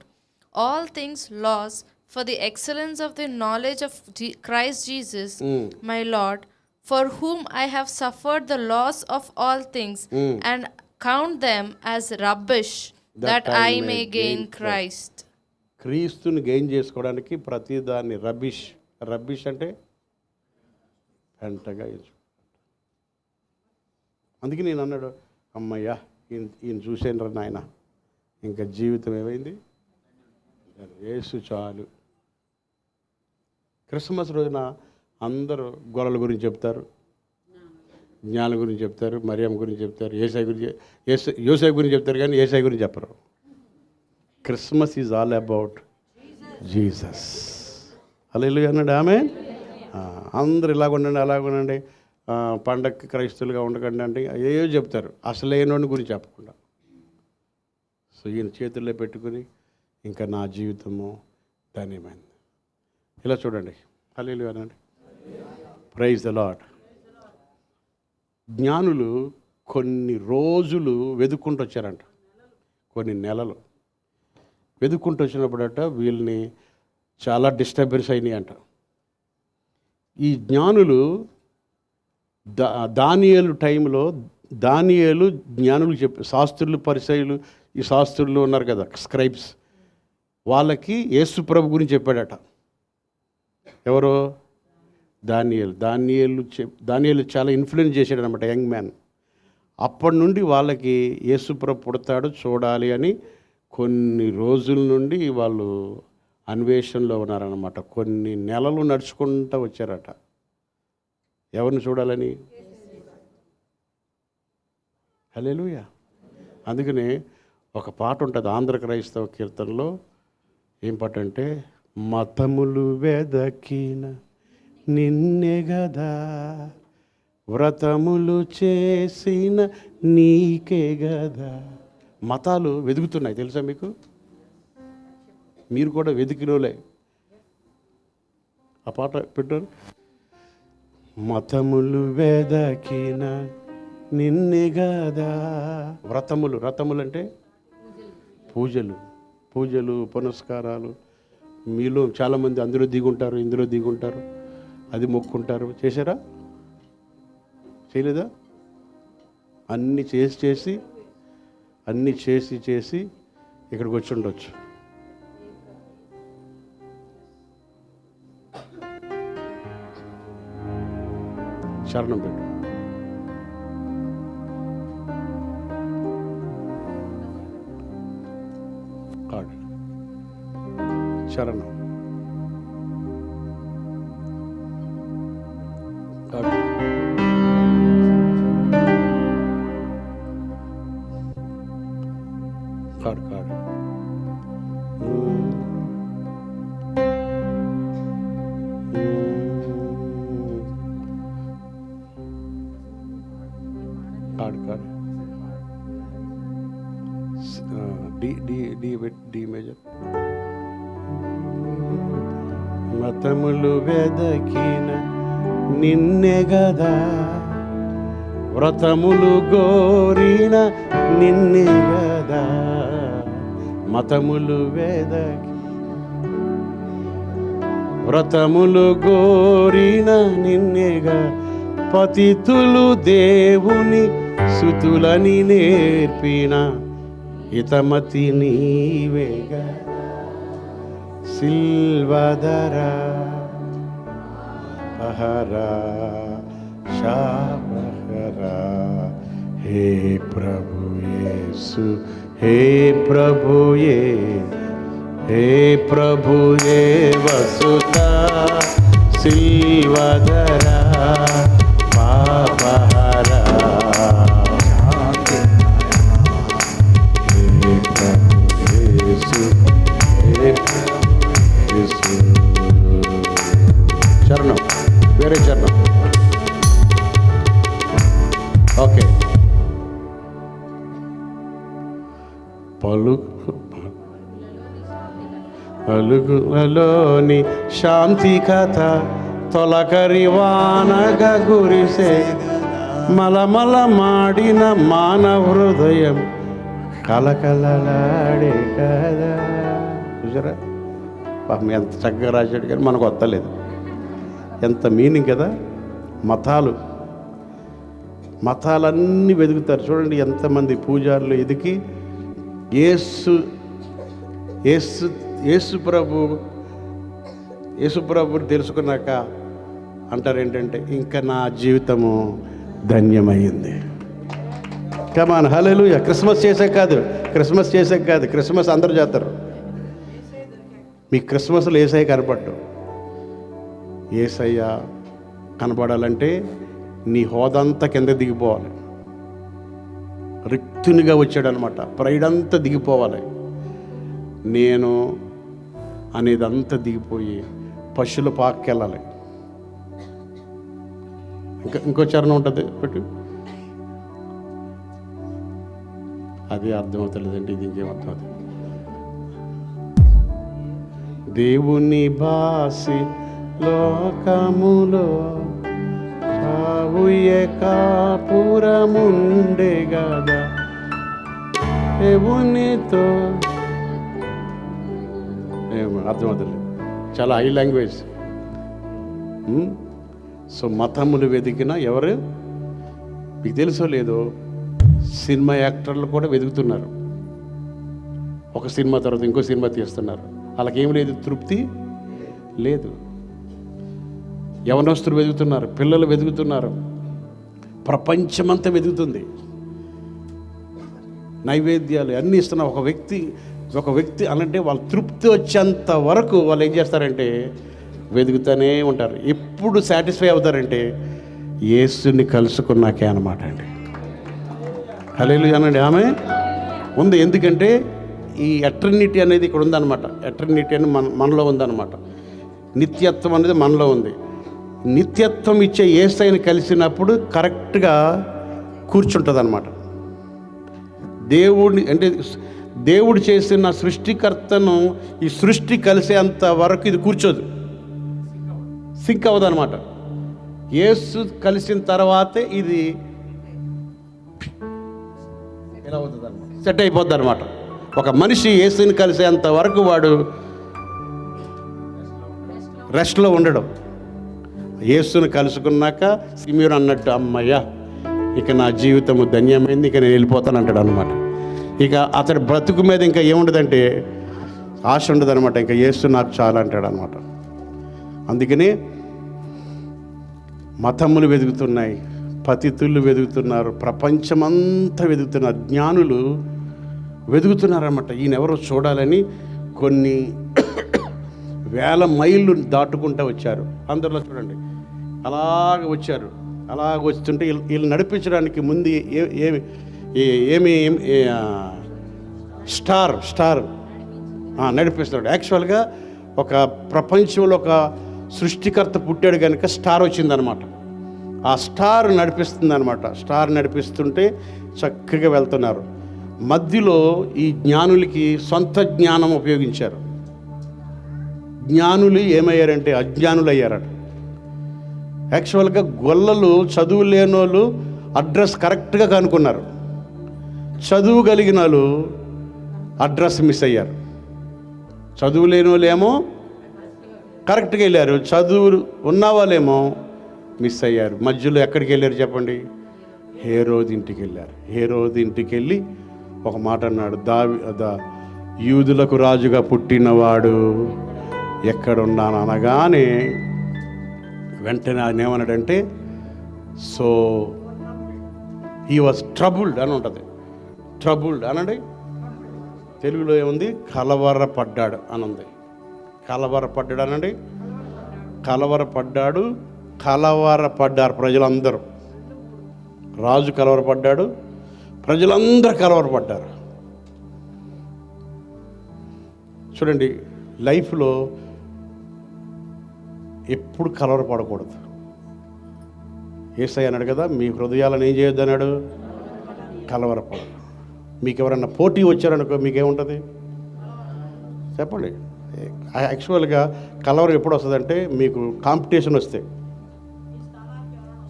all things loss for the excellence of the knowledge of Christ Jesus my Lord, for whom I have suffered the loss of all things, and count them as rubbish, that I may gain Christ. క్రీస్తుని gain చేసుకోవడానికి ప్రతిదాన్ని rubbish, rubbish అంటే పెంటగా ఎంచుకో. అందుకే నేను అన్నాడు, అమ్మయ్యా ఈయన చూసేనరా నాయన, ఇంకా జీవితం ఏమైంది, యేసు చాలు. క్రిస్మస్ రోజున అందరూ గొర్రెల గురించి చెప్తారు, జ్ఞానం గురించి చెప్తారు, మరియమ్మ గురించి చెప్తారు, యోసేపు గురించి చెప్తారు, కానీ యేసయ్య గురించి చెప్పరు. Christmas is all about Jesus. Hallelujah అన్నాడు. ఆమె అందరు ఇలాగ ఉండండి, అలాగ ఉండండి, పండగకి క్రైస్తవులుగా ఉండకండి అంటే ఏవో చెప్తారు, అసలైనోని గురించి చెప్పకుండా. సో ఈయన చేతుల్లో పెట్టుకుని ఇంకా నా జీవితము ధన్యమైంది. ఇలా చూడండి. హల్లెలూయా అనండి. Praise the lord. జ్ఞానులు కొన్ని రోజులు వెతుక్కుంటూ వచ్చారంట, కొన్ని నెలలు వెతుక్కుంటూ వచ్చినప్పుడట వీళ్ళని చాలా డిస్టర్బెన్స్ అయినాయి అంట. ఈ జ్ఞానులు దానియేలు టైంలో దానియేలు జ్ఞానులు శాస్త్రులు, పరిసయ్యులు, ఈ శాస్త్రులు ఉన్నారు కదా, స్క్రైబ్స్, వాళ్ళకి యేసు ప్రభు గురించి చెప్పాడట. ఎవరో దానియేలు చాలా ఇన్ఫ్లుయెన్స్ చేశాడు అనమాట, యంగ్ మ్యాన్. అప్పటి నుండి వాళ్ళకి యేసు ప్రభు పుడతాడు చూడాలి అని కొన్ని రోజుల నుండి వాళ్ళు అన్వేషణలో ఉన్నారన్నమాట. కొన్ని నెలలు నడుచుకుంటూ వచ్చారట. ఎవరిని చూడాలని? హల్లెలూయా. అందుకనే ఒక పాట ఉంటుంది ఆంధ్ర క్రైస్తవ కీర్తనలో. ఏం పాట అంటే, మతములు వెదకిన నిన్నే గదా, వ్రతములు చేసిన నీకే గదా. మతాలు వెతుకుతున్నాయి తెలుసా మీకు? మీరు కూడా వెతికినోలే. ఆ పాట పెట్టారు. మతములు వెదకిన నిన్నే గదా. వ్రతములు అంటే పూజలు పునస్కారాలు. మీలో చాలామంది అందులో దిగుంటారు, ఇందులో దిగుంటారు, అది మొక్కుంటారు. చేశారా? చేయలేదా? అన్నీ చేసి ఇక్కడికి వచ్చి ఉండొచ్చు. శరణం పెట్టు. కాడు శరణం కాడు. కాడు కాడు. కాడు డి మేజర్. మతములు వెదకిన నిన్నే గదా, వ్రతములు గోరిన నిన్నే గదా. మతములు వెదకి వ్రతములు గోరిన నిన్నేగా. పతితులు దేవుని స్తుతులని నేర్పిన హితమతి నీవేగా సిల్వదరా పహరా శాపహరా హే ప్రభు యేసు హే ప్రభు హే ప్రభు వసుత సిల్వదరా పాపహరా హే ప్రభు యేసు హే ప్రభు యేసు. చరణం వేరే చరణం. ఓకే. పలుకులలోని శాంతి కథ తొలకరి వానగ గురిసే మలమల మాడిన మానవ హృదయం కలకలలాడే కదా. చూసారా పాపం ఎంత చక్కగా రాశాడు, కానీ మనకు వద్దలేదు. ఎంత మీనింగ్ కదా. మతాలన్నీ వెతుకుతారు. చూడండి ఎంతమంది పూజారులు ఎదికి యేసు ప్రభుని తెలుసుకున్నాక అంటారు ఏంటంటే, ఇంకా నా జీవితము ధన్యమైంది. కమాన్ హల్లెలూయా. క్రిస్మస్ చేసాక కాదు, క్రిస్మస్ అందరూ చేస్తారు. మీ క్రిస్మస్లో యేసయ్య కనపడ్డు. యేసయ్య కనపడాలంటే నీ హోదంతా కింద దిగిపోవాలి. రిక్తునిగా వచ్చాడు అనమాట. ప్రైడ్ అంతా దిగిపోవాలి. నేను అనేదంతా దిగిపోయి పశువుల పాకెళ్ళాలి. ఇంకో చరణం ఉంటుంది పెట్టు. అది అర్థమవుతలేదండి. ఇది ఇంకేం అర్థమవుతుంది. దేవుని బాసి లోకములో చావుయే కాపురముండే గదా దేవునితో. అర్థమవుతుంది. చాలా హై లాంగ్వేజ్. సో మతములు వెతికిన ఎవరు మీకు తెలుసో లేదో, సినిమా యాక్టర్లు కూడా వెతుకుతున్నారు. ఒక సినిమా తర్వాత ఇంకో సినిమా తీస్తున్నారు. వాళ్ళకేం లేదు, తృప్తి లేదు. యవనస్తులు వెతుకుతున్నారు, పిల్లలు వెతుకుతున్నారు, ప్రపంచమంతా వెతుకుతుంది. నైవేద్యాలు అన్నీ ఇస్తున్నారు. ఒక వ్యక్తి అనంటే వాళ్ళు తృప్తి వచ్చేంత వరకు వాళ్ళు ఏం చేస్తారంటే వెతుకుతూనే ఉంటారు. ఎప్పుడు సాటిస్ఫై అవుతారంటే యేసుని కలుసుకున్నాకే అన్నమాట అండి. హల్లెలూయా అనండి. ఆమె ఉంది. ఎందుకంటే ఈ ఎటర్నిటీ అనేది ఇక్కడ ఉందన్నమాట. ఎటర్నిటీ అని మనలో ఉందన్నమాట. నిత్యత్వం అనేది మనలో ఉంది. నిత్యత్వం ఇచ్చే యేసయ్యని కలిసినప్పుడు కరెక్ట్గా కూర్చుంటుంది అన్నమాట. దేవుడు చేసిన సృష్టికర్తను ఈ సృష్టి కలిసేంత వరకు ఇది కూర్చోదు, సింక్ అవ్వదు అనమాట. యేసు కలిసిన తర్వాతే ఇది ఎలా అవుతుంది అనమాట, సెట్ అయిపోద్ది అనమాట. ఒక మనిషి యేసుని కలిసేంత వరకు వాడు రెస్ట్లో ఉండడం. యేసుని కలుసుకున్నాక సిమియోను అన్నట్టు, అమ్మయ్య ఇక నా జీవితము ధన్యమైంది, ఇక నేను వెళ్ళిపోతాను అంటాడు అనమాట. ఇక అతడి బ్రతుకు మీద ఇంకా ఏముండదంటే ఆశ ఉండదనమాట. ఇంకా యేసు నాకు చాలా అంటాడు అనమాట. అందుకని మతములు వెతుకుతున్నాయి, పతితులు వెతుకుతున్నారు, ప్రపంచమంతా వెతుకుతున్నారు, జ్ఞానులు వెతుకుతున్నారన్నమాట. ఈయన ఎవరో చూడాలని కొన్ని వేల మైళ్ళు దాటుకుంటూ వచ్చారు. అందరిలో చూడండి అలాగ వచ్చారు. అలాగ వస్తుంటే వీళ్ళు నడిపించడానికి ముందు ఏమి స్టార్ నడిపిస్తున్నాడు. యాక్చువల్గా ఒక ప్రపంచంలో ఒక సృష్టికర్త పుట్టాడు కనుక స్టార్ వచ్చిందనమాట. ఆ స్టార్ నడిపిస్తుంది అనమాట. స్టార్ నడిపిస్తుంటే చక్కగా వెళ్తున్నారు. మధ్యలో ఈ జ్ఞానులకి సొంత జ్ఞానం ఉపయోగించారు. జ్ఞానులు ఏమయ్యారంటే అజ్ఞానులు అయ్యారట. యాక్చువల్గా గొల్లలు చదువు లేని వాళ్ళు అడ్రస్ కరెక్ట్గా కనుక్కున్నారు. చదువు కలిగిన వాళ్ళు అడ్రస్ మిస్ అయ్యారు. చదువు లేని వాళ్ళు ఏమో కరెక్ట్గా వెళ్ళారు, చదువు ఉన్న వాళ్ళేమో మిస్ అయ్యారు. మధ్యలో ఎక్కడికి వెళ్ళారు చెప్పండి? హేరోదు ఇంటికి వెళ్ళారు. హేరోదు ఇంటికి వెళ్ళి ఒక మాట అన్నాడు, యూదులకు రాజుగా పుట్టినవాడు ఎక్కడున్నాను అనగానే వెంటనే ఆయన ఏమన్నాడంటే, సో హీ వాజ్ ట్రబుల్డ్ అని ఉంటుంది. ట్రబుల్డ్ అనండి, తెలుగులో ఏముంది, కలవరపడ్డాడు అని ఉంది. కలవరపడ్డాడు అనండి, కలవరపడ్డారు ప్రజలందరూ. రాజు కలవరపడ్డాడు, ప్రజలందరూ కలవరపడ్డారు. చూడండి, లైఫ్లో ఎప్పుడు కలవరపడకూడదు. యేసయ్య అన్నాడు కదా, మీ హృదయాలను ఏం చేయొద్దు అన్నాడు, కలవరపడదు. మీకు ఎవరన్నా పోటీ వచ్చారనుకో మీకేముంటుంది చెప్పండి. యాక్చువల్గా కలవరం ఎప్పుడు వస్తుందంటే, మీకు కాంపిటీషన్ వస్తే,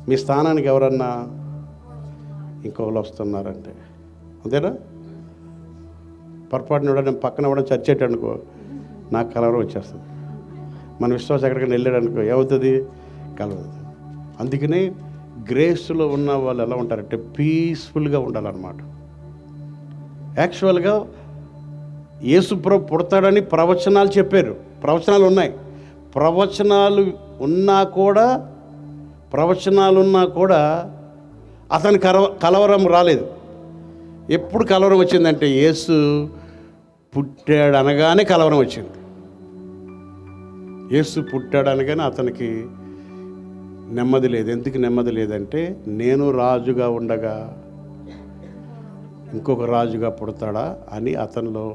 మీ స్థానానికి ఎవరన్నా ఇంకొకరు వస్తున్నారంటే, అంతేనా? పొరపాటున నేను పక్కన ఇవ్వడం చచ్చేటనుకో నాకు కలవరం వచ్చేస్తుంది. మన విశ్వాసం ఎక్కడికైనా వెళ్ళాడనుకో ఏమవుతుంది, కలవదు. అందుకనే గ్రేస్లో ఉన్న వాళ్ళు ఎలా ఉంటారంటే పీస్ఫుల్గా ఉండాలన్నమాట. యాక్చువల్గా యేసుప్రభు పుడతాడని ప్రవచనాలు చెప్పారు, ప్రవచనాలు ఉన్నాయి. ప్రవచనాలు ఉన్నా కూడా అతని కలవరం రాలేదు. ఎప్పుడు కలవరం వచ్చిందంటే యేసు పుట్టాడు అనగానే కలవరం వచ్చింది. యేసు పుట్టాడు అనగానే అతనికి నెమ్మది లేదు. ఎందుకు నెమ్మది లేదంటే, నేను రాజుగా ఉండగా ఇంకొక రాజుగా పుడతాడా అని అతనిలో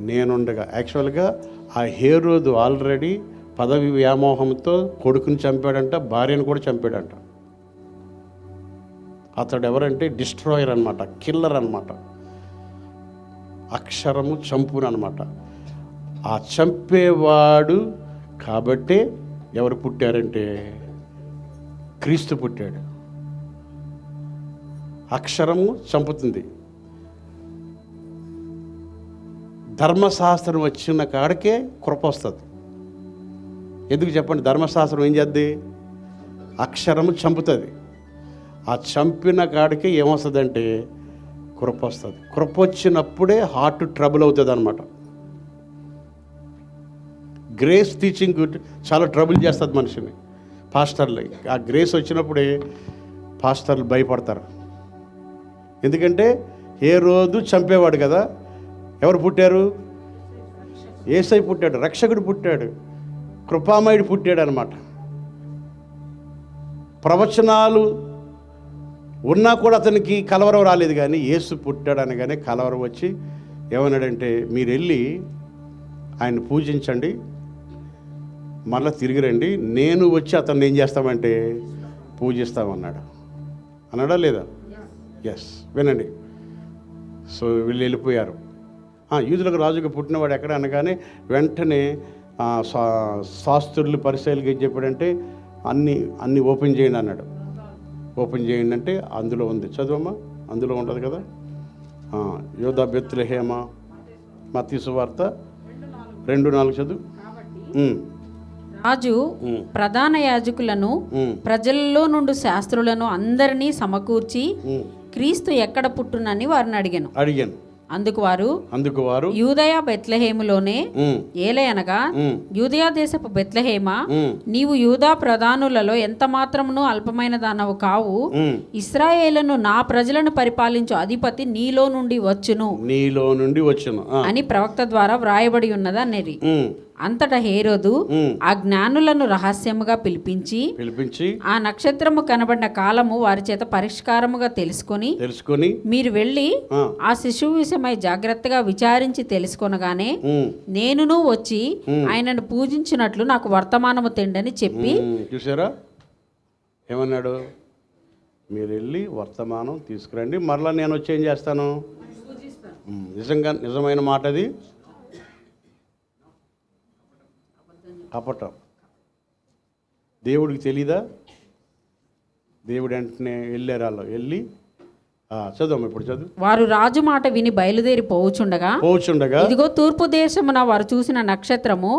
నేనుండగా. యాక్చువల్గా ఆ హేరోదు ఆల్రెడీ పదవి వ్యామోహంతో కొడుకుని చంపాడంట, భార్యను కూడా చంపాడంట. అతడు ఎవరంటే డిస్ట్రాయర్ అనమాట, కిల్లర్ అనమాట, అక్షరము చంపును అనమాట. ఆ చంపేవాడు కాబట్టే ఎవరు పుట్టారంటే క్రీస్తు పుట్టాడు. అక్షరము చంపుతుంది. ధర్మశాస్త్రం వచ్చిన కాడికే కృప వస్తుంది. ఎందుకు చెప్పండి, ధర్మశాస్త్రం ఏం చేద్ది, అక్షరము చంపుతుంది. ఆ చంపిన కాడికి ఏమొస్తుందంటే కృప వస్తుంది. కృప వచ్చినప్పుడే హార్ట్ ట్రబుల్ అవుతుంది అనమాట. గ్రేస్ టీచింగ్ చాలా ట్రబుల్ చేస్తుంది మనిషిని, పాస్టర్లు. ఆ గ్రేస్ వచ్చినప్పుడే పాస్టర్లు భయపడతారు. ఎందుకంటే హేరోదు చంపేవాడు కదా, ఎవరు పుట్టారు, యేసయ్య పుట్టాడు, రక్షకుడు పుట్టాడు, కృపామయుడు పుట్టాడు అనమాట. ప్రవచనాలు ఉన్నా కూడా అతనికి కలవరం రాలేదు. కానీ యేసు పుట్టాడు అనగానే కలవరం వచ్చి ఏమన్నాడంటే, మీరు వెళ్ళి ఆయన పూజించండి, మళ్ళీ తిరిగి రండి, నేను వచ్చి అతన్ని ఏం చేస్తామంటే పూజిస్తామన్నాడు. అన్నాడా లేదా? ఎస్, వినండి. సో వీళ్ళు వెళ్ళిపోయారు. యూదులకు రాజుగా పుట్టినవాడు ఎక్కడ అనగానే వెంటనే శాస్త్రులు పరిశీలకి ఏం చెప్పాడంటే, అన్నీ ఓపెన్ చేయండి అన్నాడు. ఓపెన్ చేయండి అంటే అందులో ఉంది, చదువమ్మా, అందులో ఉంటుంది కదా. యోధా బెత్లెహేమ, మత్తయి సువార్త 2:4 చదువు. రాజు ప్రధాన యాజకులను ప్రజల్లో నుండి శాస్త్రులను అందరినీ సమకూర్చి క్రీస్తు ఎక్కడ పుట్టునని వారిని అడిగాను. అందుకు వారు యూదయ బెత్లెహేములోనే ఏలయనగా యూదయ దేశపు బెత్లెహేమ, నీవు యూదా ప్రధానులలో ఎంత మాత్రమును అల్పమైన దానవు కావు, ఇశ్రాయేలును నా ప్రజలను పరిపాలించు అధిపతి నీలో నుండి వచ్చును అని ప్రవక్త ద్వారా వ్రాయబడి ఉన్నది అన్నది. అంతటా హేరోదు ఆ జ్ఞానులను రహస్యముగా పిలిపించి ఆ నక్షత్రము కనబడిన కాలము వారి చేత పరిష్కారముగా తెలుసుకొని మీరు వెళ్ళి ఆ శిశువు విషయమై జాగ్రత్తగా విచారించి తెలుసుకొనగానే నేనును వచ్చి ఆయనను పూజించినట్లు నాకు వర్తమానము తెండని చెప్పి. చూసారా ఏమన్నాడు? మీరు వెళ్ళి వర్తమానం తీసుకురండి, మరలా నేను వచ్చి ఏం చేస్తాను. నిజమైన మాట అది. కపటం దేవుడికి తెలీదా? దేవుడు వెంటనే వెళ్ళారు. వాళ్ళు వెళ్ళి చదువు ఇప్పుడు చదువు. వారు రాజు మాట విని బయలుదేరి పోవుచుండగా పోచుండగా ఇదిగో తూర్పు దేశమున వారు చూసిన నక్షత్రము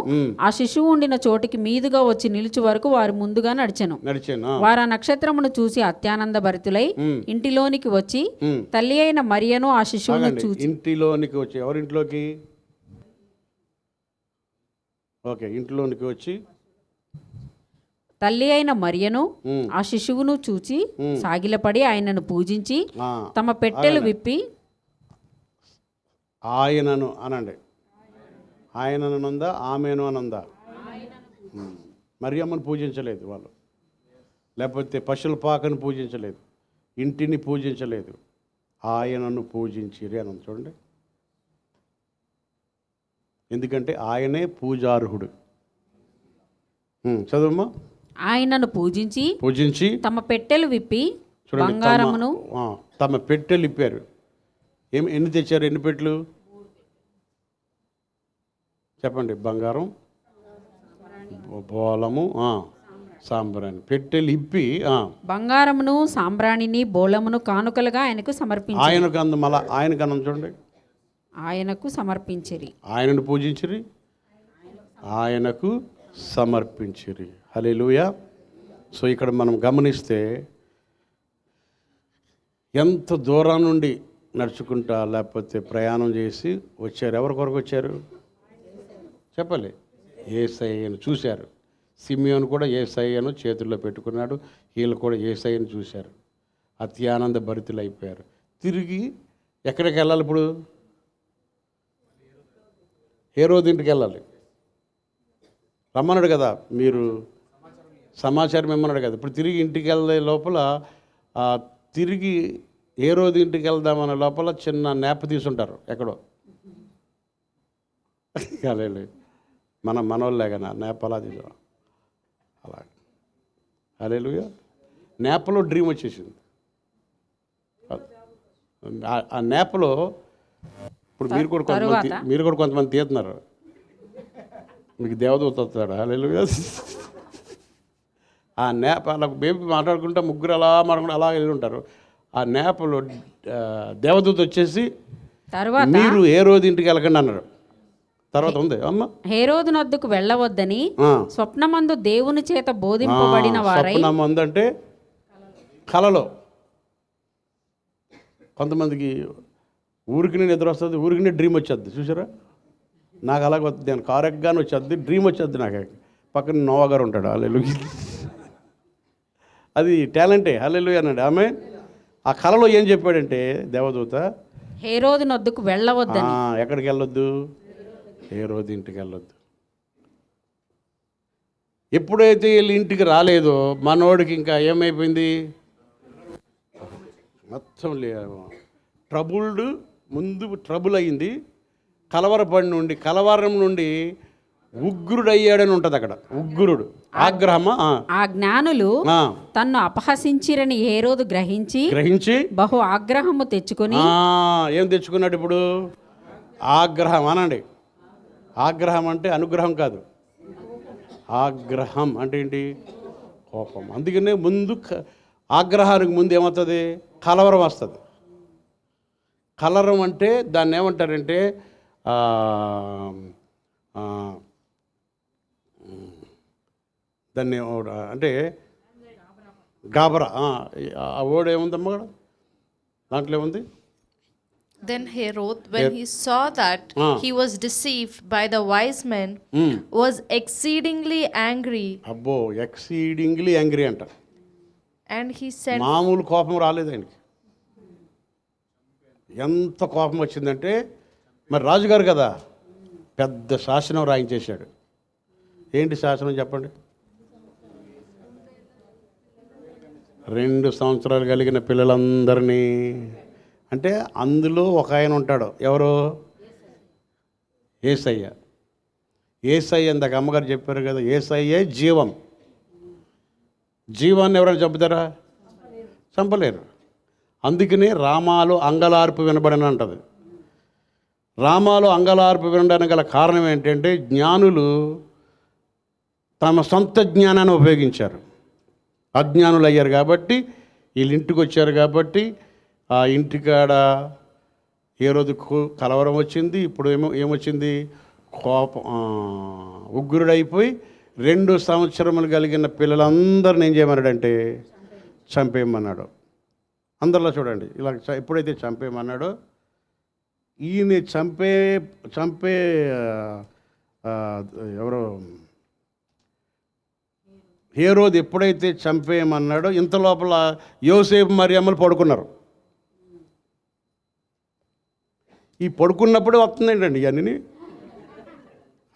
ఆ శిశువు ఉండిన చోటికి మీదుగా వచ్చి నిలుచు వరకు వారు ముందుగా నడిచెను. నడిచాను. వారు ఆ నక్షత్రమును చూసి అత్యానంద భరితులై ఇంటిలోనికి వచ్చి తల్లి అయిన మరియను ఆ శిశువును చూచి ఇంటిలోనికి వచ్చి ఎవరింట్లోకి? ఓకే, ఇంటిలోనికి వచ్చి తల్లి అయిన మరియను ఆ శిశువును చూచి సాగిలపడి ఆయనను పూజించి తమ పెట్టెలు విప్పి ఆయనను అనండి. ఆయననుందా ఆమెను అనందా? మరియమ్మను పూజించలేదు వాళ్ళు, లేకపోతే పశువుల పాకను పూజించలేదు, ఇంటిని పూజించలేదు, ఆయనను పూజించిరి అని చూడండి. ఎందుకంటే ఆయనే పూజార్హుడు. చదువమ్మా. ఆయనను పూజించి తమ పెట్టెలు విప్పి బంగారమును తమ పెట్టెలు ఇప్పారు. ఎన్ని తెచ్చారు? ఎన్ని పెట్టెలు చెప్పండి? బంగారం, బోలము, సాంబ్రాణి. పెట్టెలు ఇప్పి బంగారమును సాంబ్రాణిని బోళమును కానుకలుగా ఆయనకు సమర్పించారు. ఆయనకు అందు మళ్ళా ఆయనకు అన్నం చూడండి. ఆయనకు సమర్పించిరి. ఆయనను పూజించిరి, ఆయనకు సమర్పించిరి. హల్లెలూయా. సో ఇక్కడ మనం గమనిస్తే ఎంత దూరం నుండి నడుచుకుంటా లేకపోతే ప్రయాణం చేసి వచ్చారు. ఎవరి కొరకు వచ్చారు చెప్పాలి? యేసయ్యను చూశారు. సిమియోను కూడా యేసయ్యను చేతుల్లో పెట్టుకున్నాడు. వీళ్ళు కూడా యేసయ్యను చూశారు. అత్యానంద భరితులు అయిపోయారు. తిరిగి ఎక్కడికి వెళ్ళాలి ఇప్పుడు? హేరోదు ఇంటికి వెళ్ళాలి. రమ్మన్నాడు కదా, మీరు సమాచారం ఇమ్మన్నాడు కదా. ఇప్పుడు తిరిగి ఇంటికి వెళ్ళే లోపల తిరిగి హేరోదు ఇంటికి వెళ్దామనే లోపల చిన్న నేప తీసుంటారు ఎక్కడో. లేదు, మనోళ్ళేగా నేపలా తీసు అలా. హల్లెలూయా. నేపలో డ్రీమ్ వచ్చేసింది. ఆ నేపలో ఇప్పుడు మీరు కూడా కొంతమంది తీస్తున్నారు. మీకు దేవదూత వస్తాడు. హల్లెలూయా. ఆ నేప అలా బేబీ మాట్లాడుకుంటా ముగ్గురు అలా మాట్లాడుకుంటూ అలా వెళ్ళి ఉంటారు. ఆ నేపలో దేవదూత వచ్చేసి మీరు హేరోదు ఇంటికి వెళ్ళకండి అన్నారు. తర్వాత ఉంది అమ్మ. హేరోదు నొద్దకు వెళ్ళవద్దని స్వప్నమందు దేవుని చేత బోధింపబడిన వారై. స్వప్నమందు అంటే కలలో. కొంతమందికి ఊరికి నిద్ర వస్తుంది, ఊరికి డ్రీమ్ వచ్చేది. చూసారా? నాకు అలాగే వస్తుంది. నేను కారు ఎక్కగానే వచ్చేది, డ్రీమ్ వచ్చేది నాకు. పక్కన నోవా గారు ఉంటాడు. హల్లెలూయా. అది టాలెంటే. హల్లెలూయా అన్నాడు. ఆమె ఆ కళలో ఏం చెప్పాడంటే దేవదూత, హేరోదు నొద్దకు వెళ్ళవద్దని. ఎక్కడికి వెళ్ళొద్దు? హేరోదు ఇంటికి వెళ్ళొద్దు. ఎప్పుడైతే వీళ్ళు ఇంటికి రాలేదో మనోడికి ఇంకా ఏమైపోయింది? మొత్తం ట్రబుల్డ్. ముందు ట్రబుల్ అయింది, కలవరం నుండి ఉగ్రుడయ్యాడని ఉంటుంది అక్కడ. ఉగ్రుడు, ఆగ్రహమా. ఆ జ్ఞానులు తన్ను అపహసించిరని హేరోదు గ్రహించి బహు ఆగ్రహము తెచ్చుకొని. ఏం తెచ్చుకున్నాడు ఇప్పుడు? ఆగ్రహం అనండి. ఆగ్రహం అంటే అనుగ్రహం కాదు. ఆగ్రహం అంటే ఏంటి? కోపం. అందుకనే ముందు ఆగ్రహానికి ముందు ఏమవుతుంది? కలవరం వస్తుంది. కలవరం అంటే దాన్ని ఏమంటారంటే దాన్ని అంటే గాబరా. ఆ వర్డ్ ఏముందమ్మా కూడా దాంట్లో ఏముంది? Then Herod, when he saw that he was deceived by the wise men, was exceedingly angry. అబ్బో, ఎక్సీడింగ్లీ యాంగ్రీ అంట. And he said, మామూలు కోపం రాలేదు ఆయనకి. ఎంత కోపం వచ్చిందంటే, మరి రాజుగారు కదా, పెద్ద శాసనం రాయించేశాడు. ఏంటి శాసనం చెప్పండి? 2 సంవత్సరాలు కలిగిన పిల్లలందరినీ, అంటే అందులో ఒక ఆయన ఉంటాడు. ఎవరు? యేసయ్య. యేసయ్య ఇందాక అమ్మగారు చెప్పారు కదా, యేసయ్యే జీవం. జీవాన్ని ఎవరైనా చంపుతారా? చంపలేరు. అందుకనే రామాలో అంగలార్పు వినబడని అంటది. రామాలో అంగలార్పు వినడానికి గల కారణం ఏంటంటే, జ్ఞానులు తమ సొంత జ్ఞానాన్ని ఉపయోగించారు. అజ్ఞానులు అయ్యారు కాబట్టి, వీళ్ళు ఇంటికి వచ్చారు కాబట్టి ఆ ఇంటికాడ ఏ రోజు కలవరం వచ్చింది, ఇప్పుడు ఏమొచ్చింది, కోపం, ఉగ్రుడైపోయి 2 సంవత్సరములు కలిగిన పిల్లలందరిని ఏం చేయమన్నాడంటే చంపేయమన్నాడు. అందరిలో చూడండి, ఇలా ఎప్పుడైతే చంపేయమన్నాడో ఈయన చంపే ఎవరో హేరోదు ఎప్పుడైతే చంపేయమన్నాడో ఇంత లోపల యోసేపు మరియమ్మలు పడుకున్నారు. ఈ పడుకున్నప్పుడే వస్తుందండి ఇవన్నీ.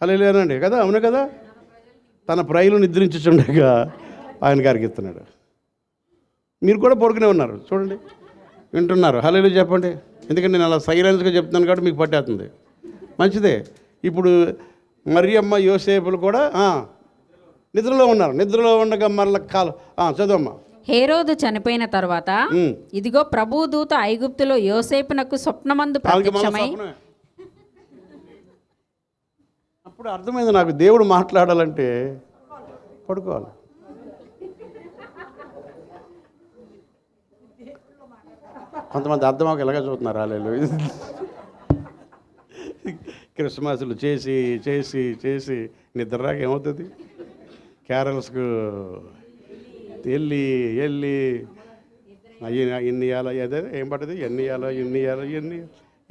హల్లెలూయా కదా, అవును కదా. తన ప్రజలు నిద్రించుచుండగా ఆయన గారికి ఇస్తున్నాడు. మీరు కూడా పడుకునే ఉన్నారు చూడండి, వింటున్నారు. హల్లెలూయా చెప్పండి. ఎందుకంటే నేను అలా సైలెన్స్గా చెప్తున్నాను కాబట్టి మీకు పట్టేస్తుంది. మంచిదే. ఇప్పుడు మరియమ్మ యోసేపులు కూడా నిద్రలో ఉన్నారు. నిద్రలో ఉండగా మరల చదవమ్మా. హేరోదు చనిపోయిన తర్వాత ఇదిగో ప్రభువు దూత ఐగుప్తులో యోసేపునకు స్వప్నమందు ప్రత్యక్షమై. అప్పుడు అర్థమైంది నాకు, దేవుడు మాట్లాడాలంటే పడుకోవాలి. కొంతమంది అర్థమవుక ఇలాగే చూస్తున్నారు. హల్లెలూయా. క్రిస్మస్లు చేసి చేసి చేసి నిద్ర రాక ఏమవుతుంది, క్యారల్స్కు వెళ్ళి ఎన్ని ఇవ్వాలో అదే ఏం పడుతుంది,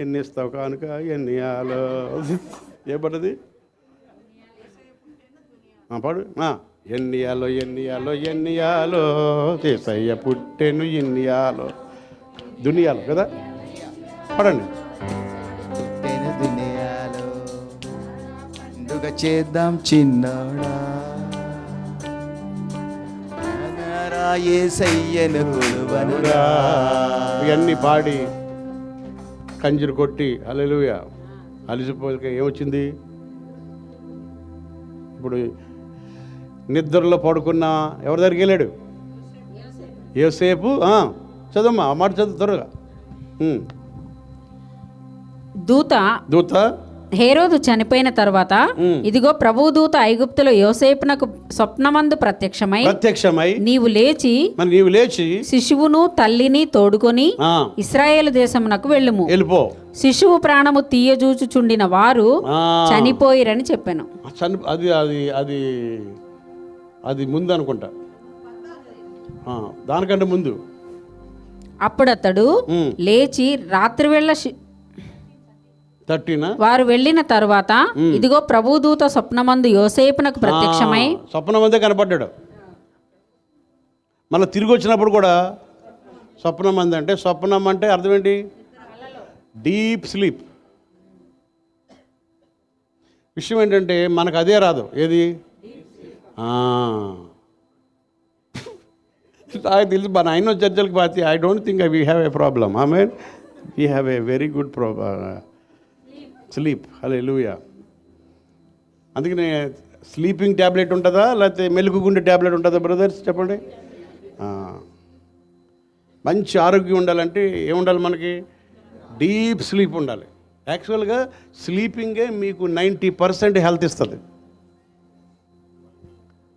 ఎన్ని ఇస్తావు కానుక, ఎన్ని ఇవ్వాలో ఏం పడుతుంది పడు, ఎన్ని ఇవ్వాలో చేసయ్య పుట్టెను, ఎన్ని ఇవ్వాలో దునియాలో కదా, పడండి. దునియాలో పండుగ చేద్దాం చిన్నోడా, యేసయ్యను కొలువనురా. ఇవన్నీ పాడి కంజరు కొట్టి హల్లెలూయా అలిసిపోక ఏమొచ్చింది. ఇప్పుడు నిద్రలో పడుకున్న ఎవరి దగ్గరికి వెళ్ళాడు, యోసేపు. చదవమ్మా, ఆ మాట చదువు త్వరగా. దూత హేరోదు చనిపోయిన తర్వాత ఇదిగో ప్రభువు దూత ఐగుప్తులో యోసేపునకు స్వప్నమందు ప్రత్యక్షమై నీవు లేచి శిశువును తల్లిని తోడుకొని ఇశ్రాయేలు దేశమునకు వెళ్ళుము, శిశువు ప్రాణము తీయజూచుచుండిన వారు చనిపోయిరని చెప్పాను. అది అది అది అది ముందు అనుకుంటా, దానికంటే ముందు. అప్పుడతడు లేచి రాత్రివేళ వారు వెళ్ళిన తరువాత ఇదిగో ప్రభుదూత స్వప్నమందు యోసేపునకు ప్రత్యక్షమై, స్వప్నమందే కనపడ్డాడు. మళ్ళీ తిరిగి వచ్చినప్పుడు కూడా స్వప్నమంది అంటే, స్వప్నం అంటే అర్థం ఏంటి, డీప్ స్లీప్. విషయం ఏంటంటే మనకు అదే రాదు, ఏది నాకు తెలుసు. మన ఆయన చర్చలకు పాతి I don't think we have a problem. I mean we have a very good sleep. Hallelujah. అందుకనే స్లీపింగ్ ట్యాబ్లెట్ ఉంటుందా లేకపోతే మెలుగుగుండే ట్యాబ్లెట్ ఉంటుందా బ్రదర్స్ చెప్పండి. మంచి ఆరోగ్యం ఉండాలంటే ఏముండాలి మనకి, డీప్ స్లీప్ ఉండాలి. యాక్చువల్గా స్లీపింగే మీకు 90% హెల్త్ ఇస్తుంది.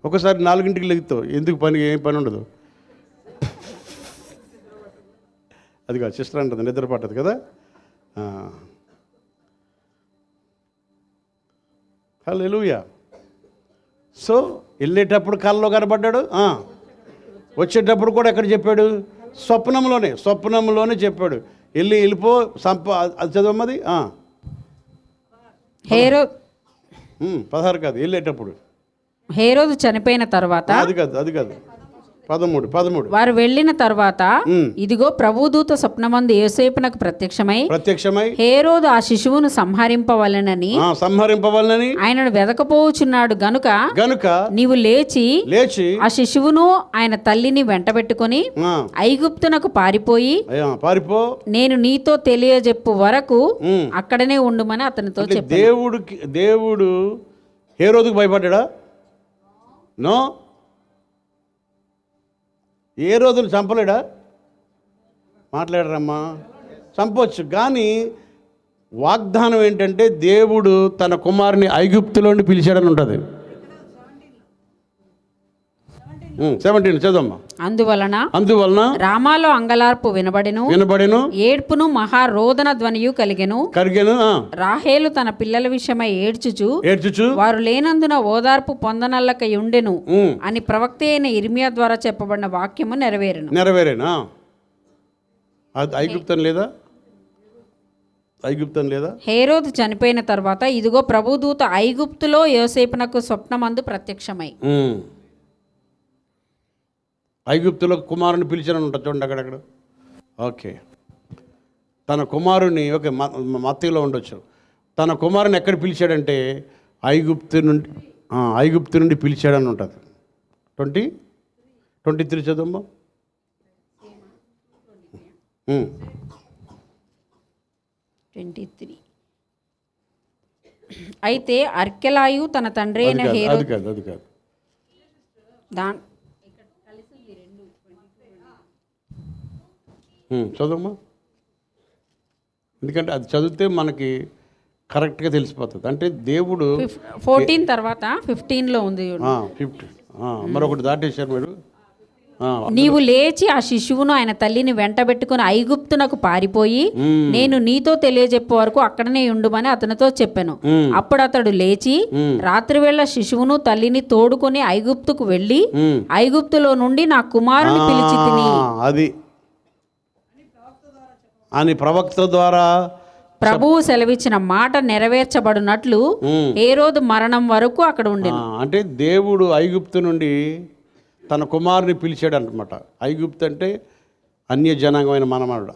ఒకసారి 4 లెగుతావు, ఎందుకు ఏం పని ఉండదు. అది కాదు, సిస్టర్ అంటుంది నిద్ర పట్టదు కదా. హల్లెలూయా. సో వెళ్ళేటప్పుడు కళ్ళలో కనబడ్డాడు, వచ్చేటప్పుడు కూడా ఎక్కడ చెప్పాడు, స్వప్నంలోనే చెప్పాడు. వెళ్ళిపో అది చదవమ్మది 16 కాదు, వెళ్ళేటప్పుడు. హేరోదు చనిపోయిన తర్వాత అది కాదు 13 వారు వెళ్ళిన తర్వాత ఇదిగో ప్రభుదూత స్వప్నమందు యోసేపునకు ప్రత్యక్షమై హేరోదు ఆ శిశువును సంహరింపవలెనని ఆయనను వెదకపోచున్నాడు గనుక నీవు లేచి ఆ శిశువును ఆయన తల్లిని వెంటబెట్టుకొని ఐగుప్తునకు పారిపో నేను నీతో తెలియజెప్పు వరకు అక్కడనే ఉండుమని అతనితో చెప్పాడు. దేవుడు హేరోదుకు భయపడ్డా? నో. ఏ రోజులు చంపలేడా? మాట్లాడరమ్మా, చంపవచ్చు. కానీ వాగ్దానం ఏంటంటే దేవుడు తన కుమారుని ఐగుప్తులోని పిలిచాడని ఉంటుంది. 17 చదవమ్మా. అందువలన రామాలో అంగలార్పు వినబడెను, ఏడ్పును మహారోదన ధ్వనియు కలిగెను. రాహేలు తన పిల్లల విషయమై ఏడ్చుచు వారు లేనందున ఓదార్పు పొందనల్లక ఉండెను అని ప్రవక్త అయిన ఇర్మియా ద్వారా చెప్పబడిన వాక్యము నెరవేరెను. అది ఐగుప్తం లేదా? హేరోదు చనిపోయిన తర్వాత ఇదిగో ప్రభుదూత ఐగుప్తులో యోసేపునకు స్వప్నమందు ప్రత్యక్షమై. ఐగుప్తులో కుమారుని పిలిచానని ఉంటుంది చూడండి అక్కడక్కడ. ఓకే, తన కుమారుని, ఓకే మత్తయిలో ఉండొచ్చు, తన కుమారుని ఎక్కడ పిలిచాడంటే ఐగుప్తు నుండి పిలిచాడని ఉంటుంది. 23 చదవమ్మా. 23 అయితే అర్కెలాయు తన తండ్రి అయిన అది కాదు చదవమ్మా. ఎందుకంటే అది చదివితే మనకి కరెక్ట్గా తెలిసిపోతుంది. అంటే దేవుడు 14 తర్వాత 15లో ఉంది. 15 మరొకటి దాటేశారు మీరు. నీవు లేచి ఆ శిశువును ఆయన తల్లిని వెంటబెట్టుకుని ఐగుప్తునకు పారిపోయి నేను నీతో తెలియజెప్పే వరకు అక్కడనే ఉండుమని అతనితో చెప్పాను. అప్పుడు అతడు లేచి రాత్రివేళ శిశువును తల్లిని తోడుకొని ఐగుప్తుకు వెళ్ళి ఐగుప్తులో నుండి నా కుమారుని పిలిచి తిని అది అని ప్రవక్త ద్వారా ప్రభువు సెలవిచ్చిన మాట నెరవేర్చబడినట్లు హేరోదు మరణం వరకు అక్కడ ఉండేది. అంటే దేవుడు ఐగుప్తు నుండి తన కుమారుని పిలిచాడు అనమాట. ఐగుప్తు అంటే అన్య జనాంగమైన మనమాడు.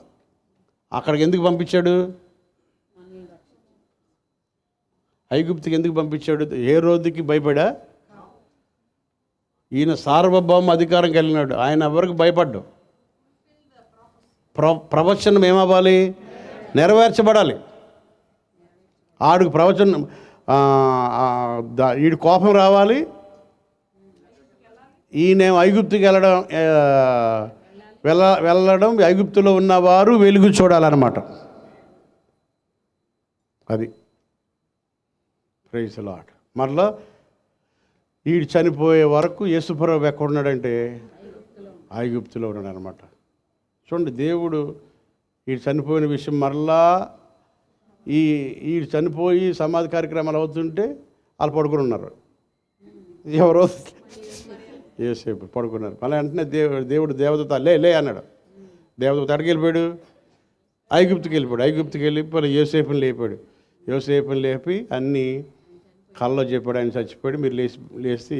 అక్కడికి ఎందుకు పంపించాడు? ఐగుప్తుకి ఎందుకు పంపించాడు? హేరోదుకి భయపడా? ఈయన సార్వభౌమ అధికారం కలిగినాడు, ఆయన ఎవరికి భయపడ్డు. ప్రవచనం ఏమవ్వాలి? నెరవేర్చబడాలి. ఆడికి ప్రవచనం వీడి కోపం రావాలి, ఈయన ఐగుప్తుకి వెళ్ళడం ఐగుప్తులో ఉన్నవారు వెలుగు చూడాలన్నమాట. అది ప్రైజ్ లార్డ్. మరలా వీడు చనిపోయే వరకు యేసుప్రభు ఎక్కడున్నాడంటే ఐగుప్తులో ఉన్నాడు అనమాట. చూడండి, దేవుడు వీడు చనిపోయిన విషయం మరలా వీడు చనిపోయి సమాధి కార్యక్రమాలు అవుతుంటే వాళ్ళు పడుకుని ఉన్నారు. ఎవరో యోసేపు పడుకున్నారు. మళ్ళీ వెంటనే దేవుడు దేవదూత లే అన్నాడు. దేవదూత ఎక్కడికి వెళ్ళిపోయాడు? ఐగుప్తుకి వెళ్ళిపోయాడు. ఐగుప్తుకి వెళ్ళి యోసేపుని లేపాడు. యోసేపుని లేపి అన్నీ కళ్ళలో చెప్పాడు. ఆయన చచ్చిపోయాడు, మీరు లేచి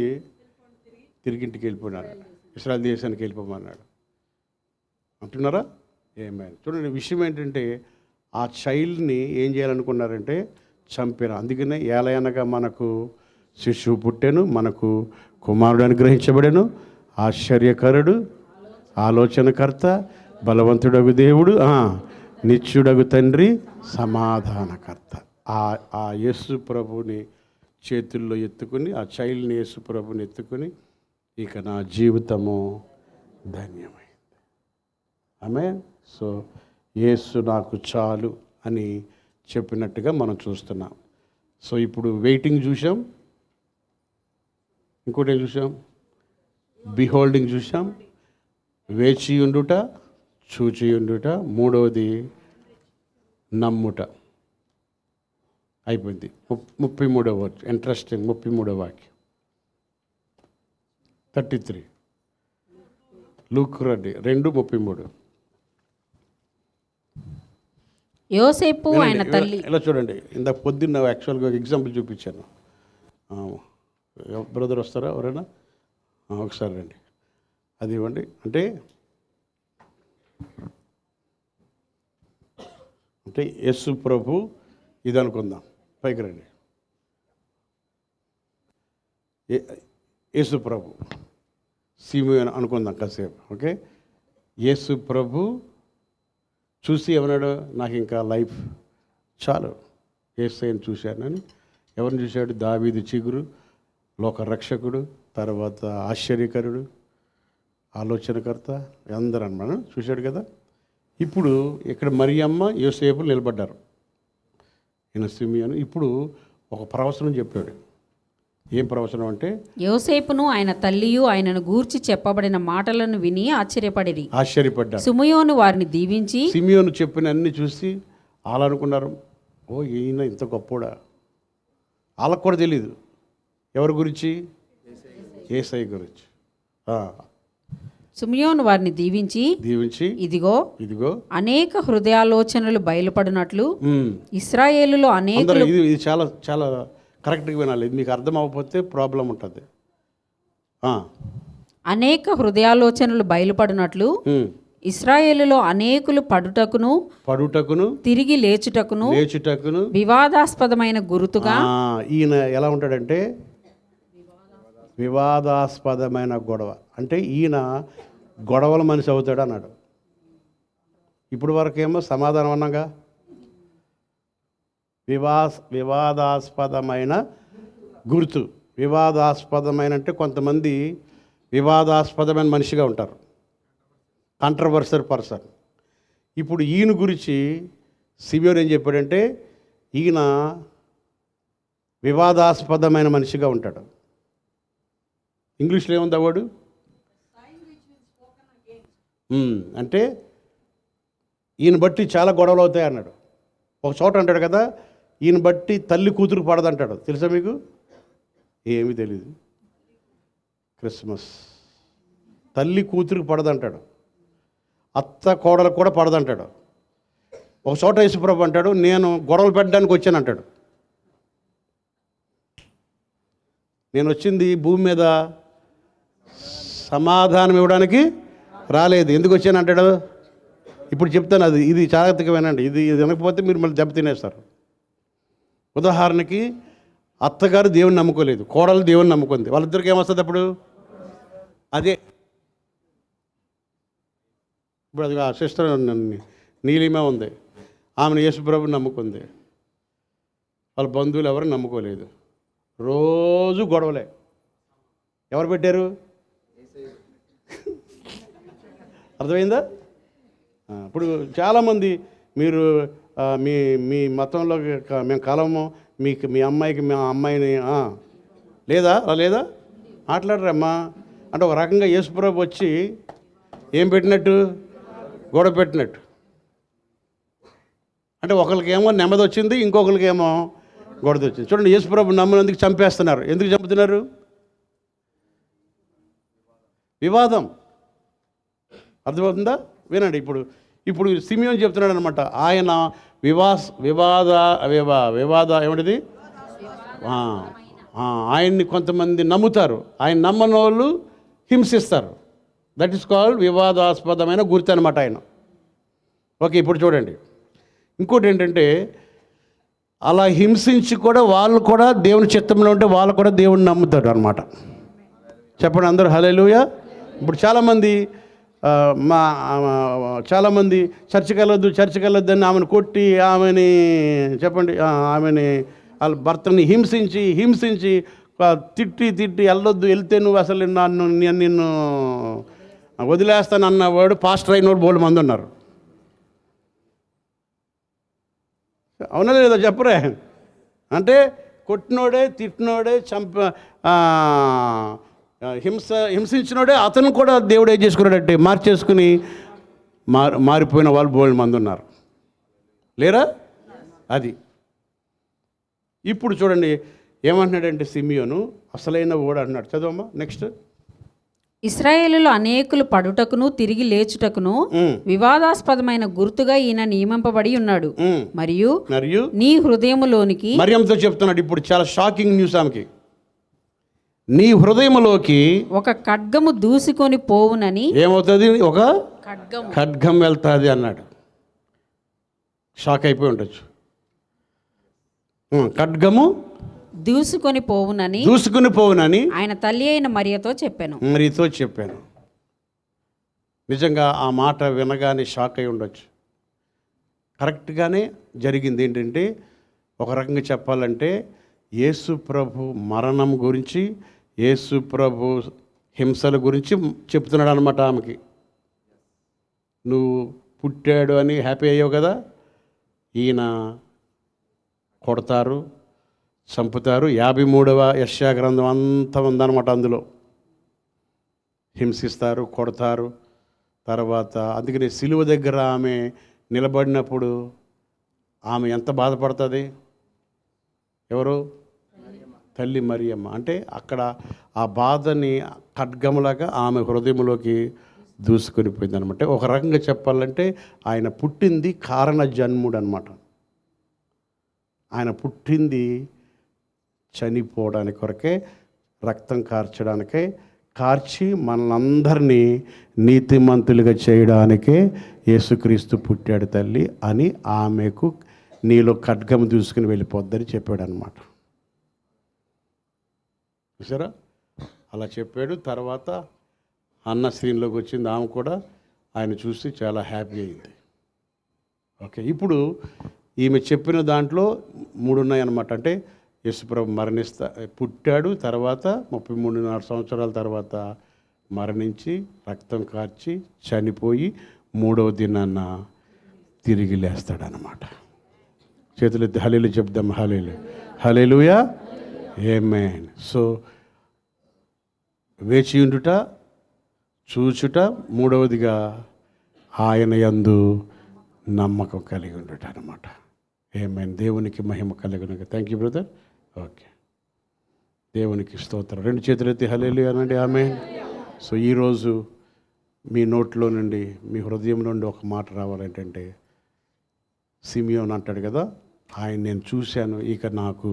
తిరిగింటికి వెళ్ళిపోయినాడు, ఇశ్రాయేల్ దేశానికి వెళ్ళిపోమన్నాడు అంటున్నారా? ఏమైనా చూడండి, విషయం ఏంటంటే ఆ చైల్డ్ని ఏం చేయాలనుకున్నారంటే చంపారు. అందుకనే ఏలయనగా మనకు శిశువు పుట్టెను, మనకు కుమారుడు అనుగ్రహించబడెను, ఆశ్చర్యకరుడు, ఆలోచనకర్త, బలవంతుడగు దేవుడు, నిత్యుడగు తండ్రి, సమాధానకర్త. ఆ యేసు ప్రభుని చేతుల్లో ఎత్తుకుని, ఆ చైల్డ్ని యేసు ప్రభుని ఎత్తుకుని, ఇక నా జీవితము ధన్యమైంది. ఆమేన్. సో యేసు నాకు చాలు అని చెప్పినట్టుగా మనం చూస్తున్నాం. సో ఇప్పుడు వెయిటింగ్ చూసాం, ఇంకోటి ఏం చూసాం? బిహోల్డింగ్ చూసాం, వేచి ఉండుట, చూచి ఉండుట, మూడవది నమ్ముట. అయిపోయింది. 33వ వాక్యం ఇంట్రెస్టింగ్. 33వ వాక్యం 33 లూక్ 2:33. యోసేపు ఆయన తల్లి. ఇలా చూడండి, ఇందాక పొద్దున్న యాక్చువల్గా ఎగ్జాంపుల్ చూపించాను. బ్రదర్ వస్తారా ఎవరైనా? ఒకసారి రండి, అది ఇవ్వండి. అంటే యేసు ప్రభు ఇది అనుకుందాం, పైకి రండి. యేసు ప్రభు సీము అనుకుందాం కాసేపు. ఓకే, యేసు ప్రభు చూసి ఏమన్నాడు? నాకు ఇంకా లైఫ్ చాలు, యేసయ్యను చూశానని. ఎవరిని చూశాడు? దావీదు చిగురు, లోక రక్షకుడు, తర్వాత ఆశ్చర్యకరుడు, ఆలోచనకర్త, అందరూ అన్నమాట చూశాడు కదా. ఇప్పుడు ఇక్కడ మరియమ్మ యోసేపు నిలబడ్డారు, ఈయన సిమియోను. ఇప్పుడు ఒక ప్రవచనం చెప్పాడు. ఏం ప్రవచనం అంటే యోసేపును ఆయన తల్లియు ఆయనను గూర్చి చెప్పబడిన మాటలను విని ఆశ్చర్యపడిరి. ఆశ్చర్యపడ్డారు. సుమయోను వారిని దీవించి, సిమియోను చెప్పిన అన్ని చూసి వాళ్ళు అనుకున్నారు, ఓ ఈయన ఇంత గొప్పోడా. వాళ్ళకు కూడా తెలీదు ఎవరి గురించి, యేసయ్య గురించి. సుమయోను వారిని దీవించి, ఇదిగో అనేక హృదయాలోచనలు బయలుపడినట్లు ఇశ్రాయేలులో అనేక. ఇది చాలా చాలా కరెక్ట్గా వినాలి. ఇది మీకు అర్థం అవ్వకపోతే ప్రాబ్లం ఉంటుంది. అనేక హృదయాలోచనలు బయలుపడినట్లు ఇశ్రాయేలులో అనేకులు పడుటకును తిరిగి లేచుటకును వివాదాస్పదమైన గురుతుగా. ఈయన ఎలా ఉంటాడంటే వివాదాస్పదమైన గొడవ అంటే ఈయన గొడవల మనిషి అవుతాడు అన్నాడు. ఇప్పుడు వరకేమో సమాధానం అన్నాగా, వివాదాస్పదమైన గుర్తు. వివాదాస్పదమైన అంటే కొంతమంది వివాదాస్పదమైన మనిషిగా ఉంటారు, కాంట్రవర్సల్ పర్సన్. ఇప్పుడు ఈయన గురించి సిమియోను ఏం చెప్పాడంటే ఈయన వివాదాస్పదమైన మనిషిగా ఉంటాడు. ఇంగ్లీష్లో ఏముంది అవాడు అంటే ఈయన బట్టి చాలా గొడవలు అవుతాయి అన్నాడు. ఒక చోట అంటాడు కదా, ఈయన బట్టి తల్లి కూతురు పడదంటాడు. తెలుసా మీకు? ఏమీ తెలీదు. క్రిస్మస్ తల్లి కూతురికి పడదంటాడు, అత్త కోడలకు కూడా పడదంటాడు. ఒక చోట యేసుప్రభు అంటాడు, నేను గొడవలు పెట్టడానికి వచ్చాను అంటాడు. నేను వచ్చింది భూమి మీద సమాధానం ఇవ్వడానికి రాలేదు, ఎందుకు వచ్చాను అంటాడు. ఇప్పుడు చెప్తాను, ఇది జాగ్రత్తగా వినండి. ఇది వినకపోతే మీరు మళ్ళీ దెబ్బ తినేస్తారు. ఉదాహరణకి అత్తగారు దేవుని నమ్ముకోలేదు, కోడలు దేవుని నమ్ముకుంది. వాళ్ళిద్దరికి ఏమొస్తుంది అప్పుడు? అదే ఇప్పుడు అది ఆ సిస్టర్ నీలిమ ఉంది, ఆమెను యేసుప్రభుని నమ్ముకుంది. వాళ్ళ బంధువులు ఎవరు నమ్ముకోలేదు. రోజు గొడవలే. ఎవరు పెట్టారు? అర్థమైందా? ఇప్పుడు చాలామంది మీరు మీ మీ మతంలో మేము కలము, మీకు మీ అమ్మాయికి మా అమ్మాయిని లేదా మాట్లాడరమ్మా అంటే ఒక రకంగా యేసుప్రభు వచ్చి ఏం పెట్టినట్టు? గొడవ పెట్టినట్టు. అంటే ఒకరికేమో నెమ్మది వచ్చింది, ఇంకొకరికేమో గొడవ వచ్చింది. చూడండి, యేసుప్రభు నమ్మినందుకు చంపేస్తున్నారు. ఎందుకు చంపుతున్నారు? వివాదం. అర్థమవుతుందా? వినండి. ఇప్పుడు సిమియోను చెప్తున్నాడు అనమాట. ఆయన వివాద ఏమిటిది? ఆయన్ని కొంతమంది నమ్ముతారు, ఆయన నమ్మని వాళ్ళు హింసిస్తారు. దట్ ఈస్ కాల్డ్ వివాదాస్పదమైన గుర్తు అనమాట ఆయన. ఓకే, ఇప్పుడు చూడండి, ఇంకోటి ఏంటంటే అలా హింసించి కూడా వాళ్ళు కూడా దేవుని చిత్తంలో ఉంటే వాళ్ళు కూడా దేవుని నమ్ముతారు అనమాట. చెప్పండి అందరూ హల్లెలూయా. ఇప్పుడు చాలామంది చర్చికి వెళ్ళొద్దు అని ఆమెను కొట్టి, ఆమెని ఆమెని వాళ్ళ భర్తని హింసించి తిట్టి వెళ్ళొద్దు, వెళ్తే నువ్వు అసలు నిన్ను వదిలేస్తాను అన్నవాడు పాస్టర్ అయినవాడు బోల్డ్ మంది ఉన్నారు. అవునా లేదా చెప్పరే? అంటే కొట్టినోడే, తిట్టినోడే, హింసించినోడే అతను కూడా దేవుడు ఏం చేసుకున్నాడంటే మార్చేసుకుని మారిపోయిన వాళ్ళు బోల్డ్ మంది ఉన్నారు. లేరా? అది ఇప్పుడు చూడండి ఏమంటున్నాడంటే సిమియోను అసలైన ఓడ అంటున్నాడు. చదవమ్మా నెక్స్ట్. ఇశ్రాయేలులో అనేకులు పడుటకును తిరిగి లేచుటకును వివాదాస్పదమైన గుర్తుగా ఈయన నియమింపబడి ఉన్నాడు. మరియు నీ హృదయములోనికి, మరియంతో చెప్తున్నాడు. ఇప్పుడు చాలా షాకింగ్ న్యూస్ ఆమెకి. నీ హృదయములోకి ఒక ఖడ్గము దూసుకొని పోవునని. ఏమవుతుంది? ఒక ఖడ్గం వెళ్తుంది అన్నాడు. షాక్ అయిపోయి ఉండొచ్చు. ఖడ్గము దూసుకొని పోవునని ఆయన తల్లి అయిన మరియతో చెప్పాను. నిజంగా ఆ మాట వినగానే షాక్ అయి ఉండొచ్చు. కరెక్ట్గానే జరిగింది. ఏంటంటే ఒక రకంగా చెప్పాలంటే యేసు ప్రభు మరణం గురించి, యేసు ప్రభు హింసల గురించి చెప్తున్నాడు అనమాట ఆమెకి. నువ్వు పుట్టాడు అని హ్యాపీ అయ్యావు కదా, ఈయన కొడతారు, చంపుతారు. 53వ యెషయా గ్రంథం అంతా ఉందన్నమాట. అందులో హింసిస్తారు, కొడతారు. తర్వాత అందుకని సిలువ దగ్గర ఆమె నిలబడినప్పుడు ఆమె ఎంత బాధపడుతుంది? ఎవరు? తల్లి మరియమ్మ. అంటే అక్కడ ఆ బాధని ఖడ్గములాగా ఆమె హృదయంలోకి దూసుకొని పోయింది అనమాట. ఒక రకంగా చెప్పాలంటే ఆయన పుట్టింది కారణ జన్ముడు అనమాట. ఆయన పుట్టింది చనిపోవడానికి కొరకే, రక్తం కార్చడానికే, కార్చి మనలందరినీ నీతిమంతులుగా చేయడానికే యేసుక్రీస్తు పుట్టాడు తల్లి అని ఆమెకు నీలో ఖడ్గం దూసుకుని వెళ్ళిపోద్దని చెప్పాడు అనమాట. చూసారా? అలా చెప్పాడు. తర్వాత అన్న స్క్రీన్లోకి వచ్చింది. ఆమె కూడా ఆయన చూసి చాలా హ్యాపీ అయింది. ఓకే, ఇప్పుడు ఈమె చెప్పిన దాంట్లో 3 ఉన్నాయన్నమాట. అంటే యేసుప్రభు పుట్టాడు, తర్వాత 33.5 సంవత్సరాల తర్వాత మరణించి రక్తం కార్చి చనిపోయి 3వ దినాన తిరిగి లేస్తాడనమాట. చేతులెత్తి హల్లెలూయా చెప్దాం. హల్లెలూయా, హల్లెలూయా, ఆమేన్. సో వేచి ఉండుట, చూచుట, 3వదిగా ఆయన యందు నమ్మకం కలిగి ఉండుట అనమాట. ఆమేన్. దేవునికి మహిమ కలుగును. Thank you brother. ఓకే, దేవునికి స్తోత్రం. 2 చేతులెత్తి హల్లెలూయా అనండి. ఆమేన్. సో ఈరోజు మీ నోట్లో నుండి, మీ హృదయం నుండి ఒక మాట రావాలంటే సిమియోన్ అంటాడు కదా, ఆయన నేను చూశాను, ఇక నాకు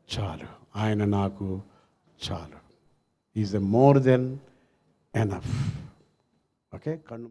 చాలు, ఆయన నాకు చాలు. Is a more than enough. Okay, కన్ను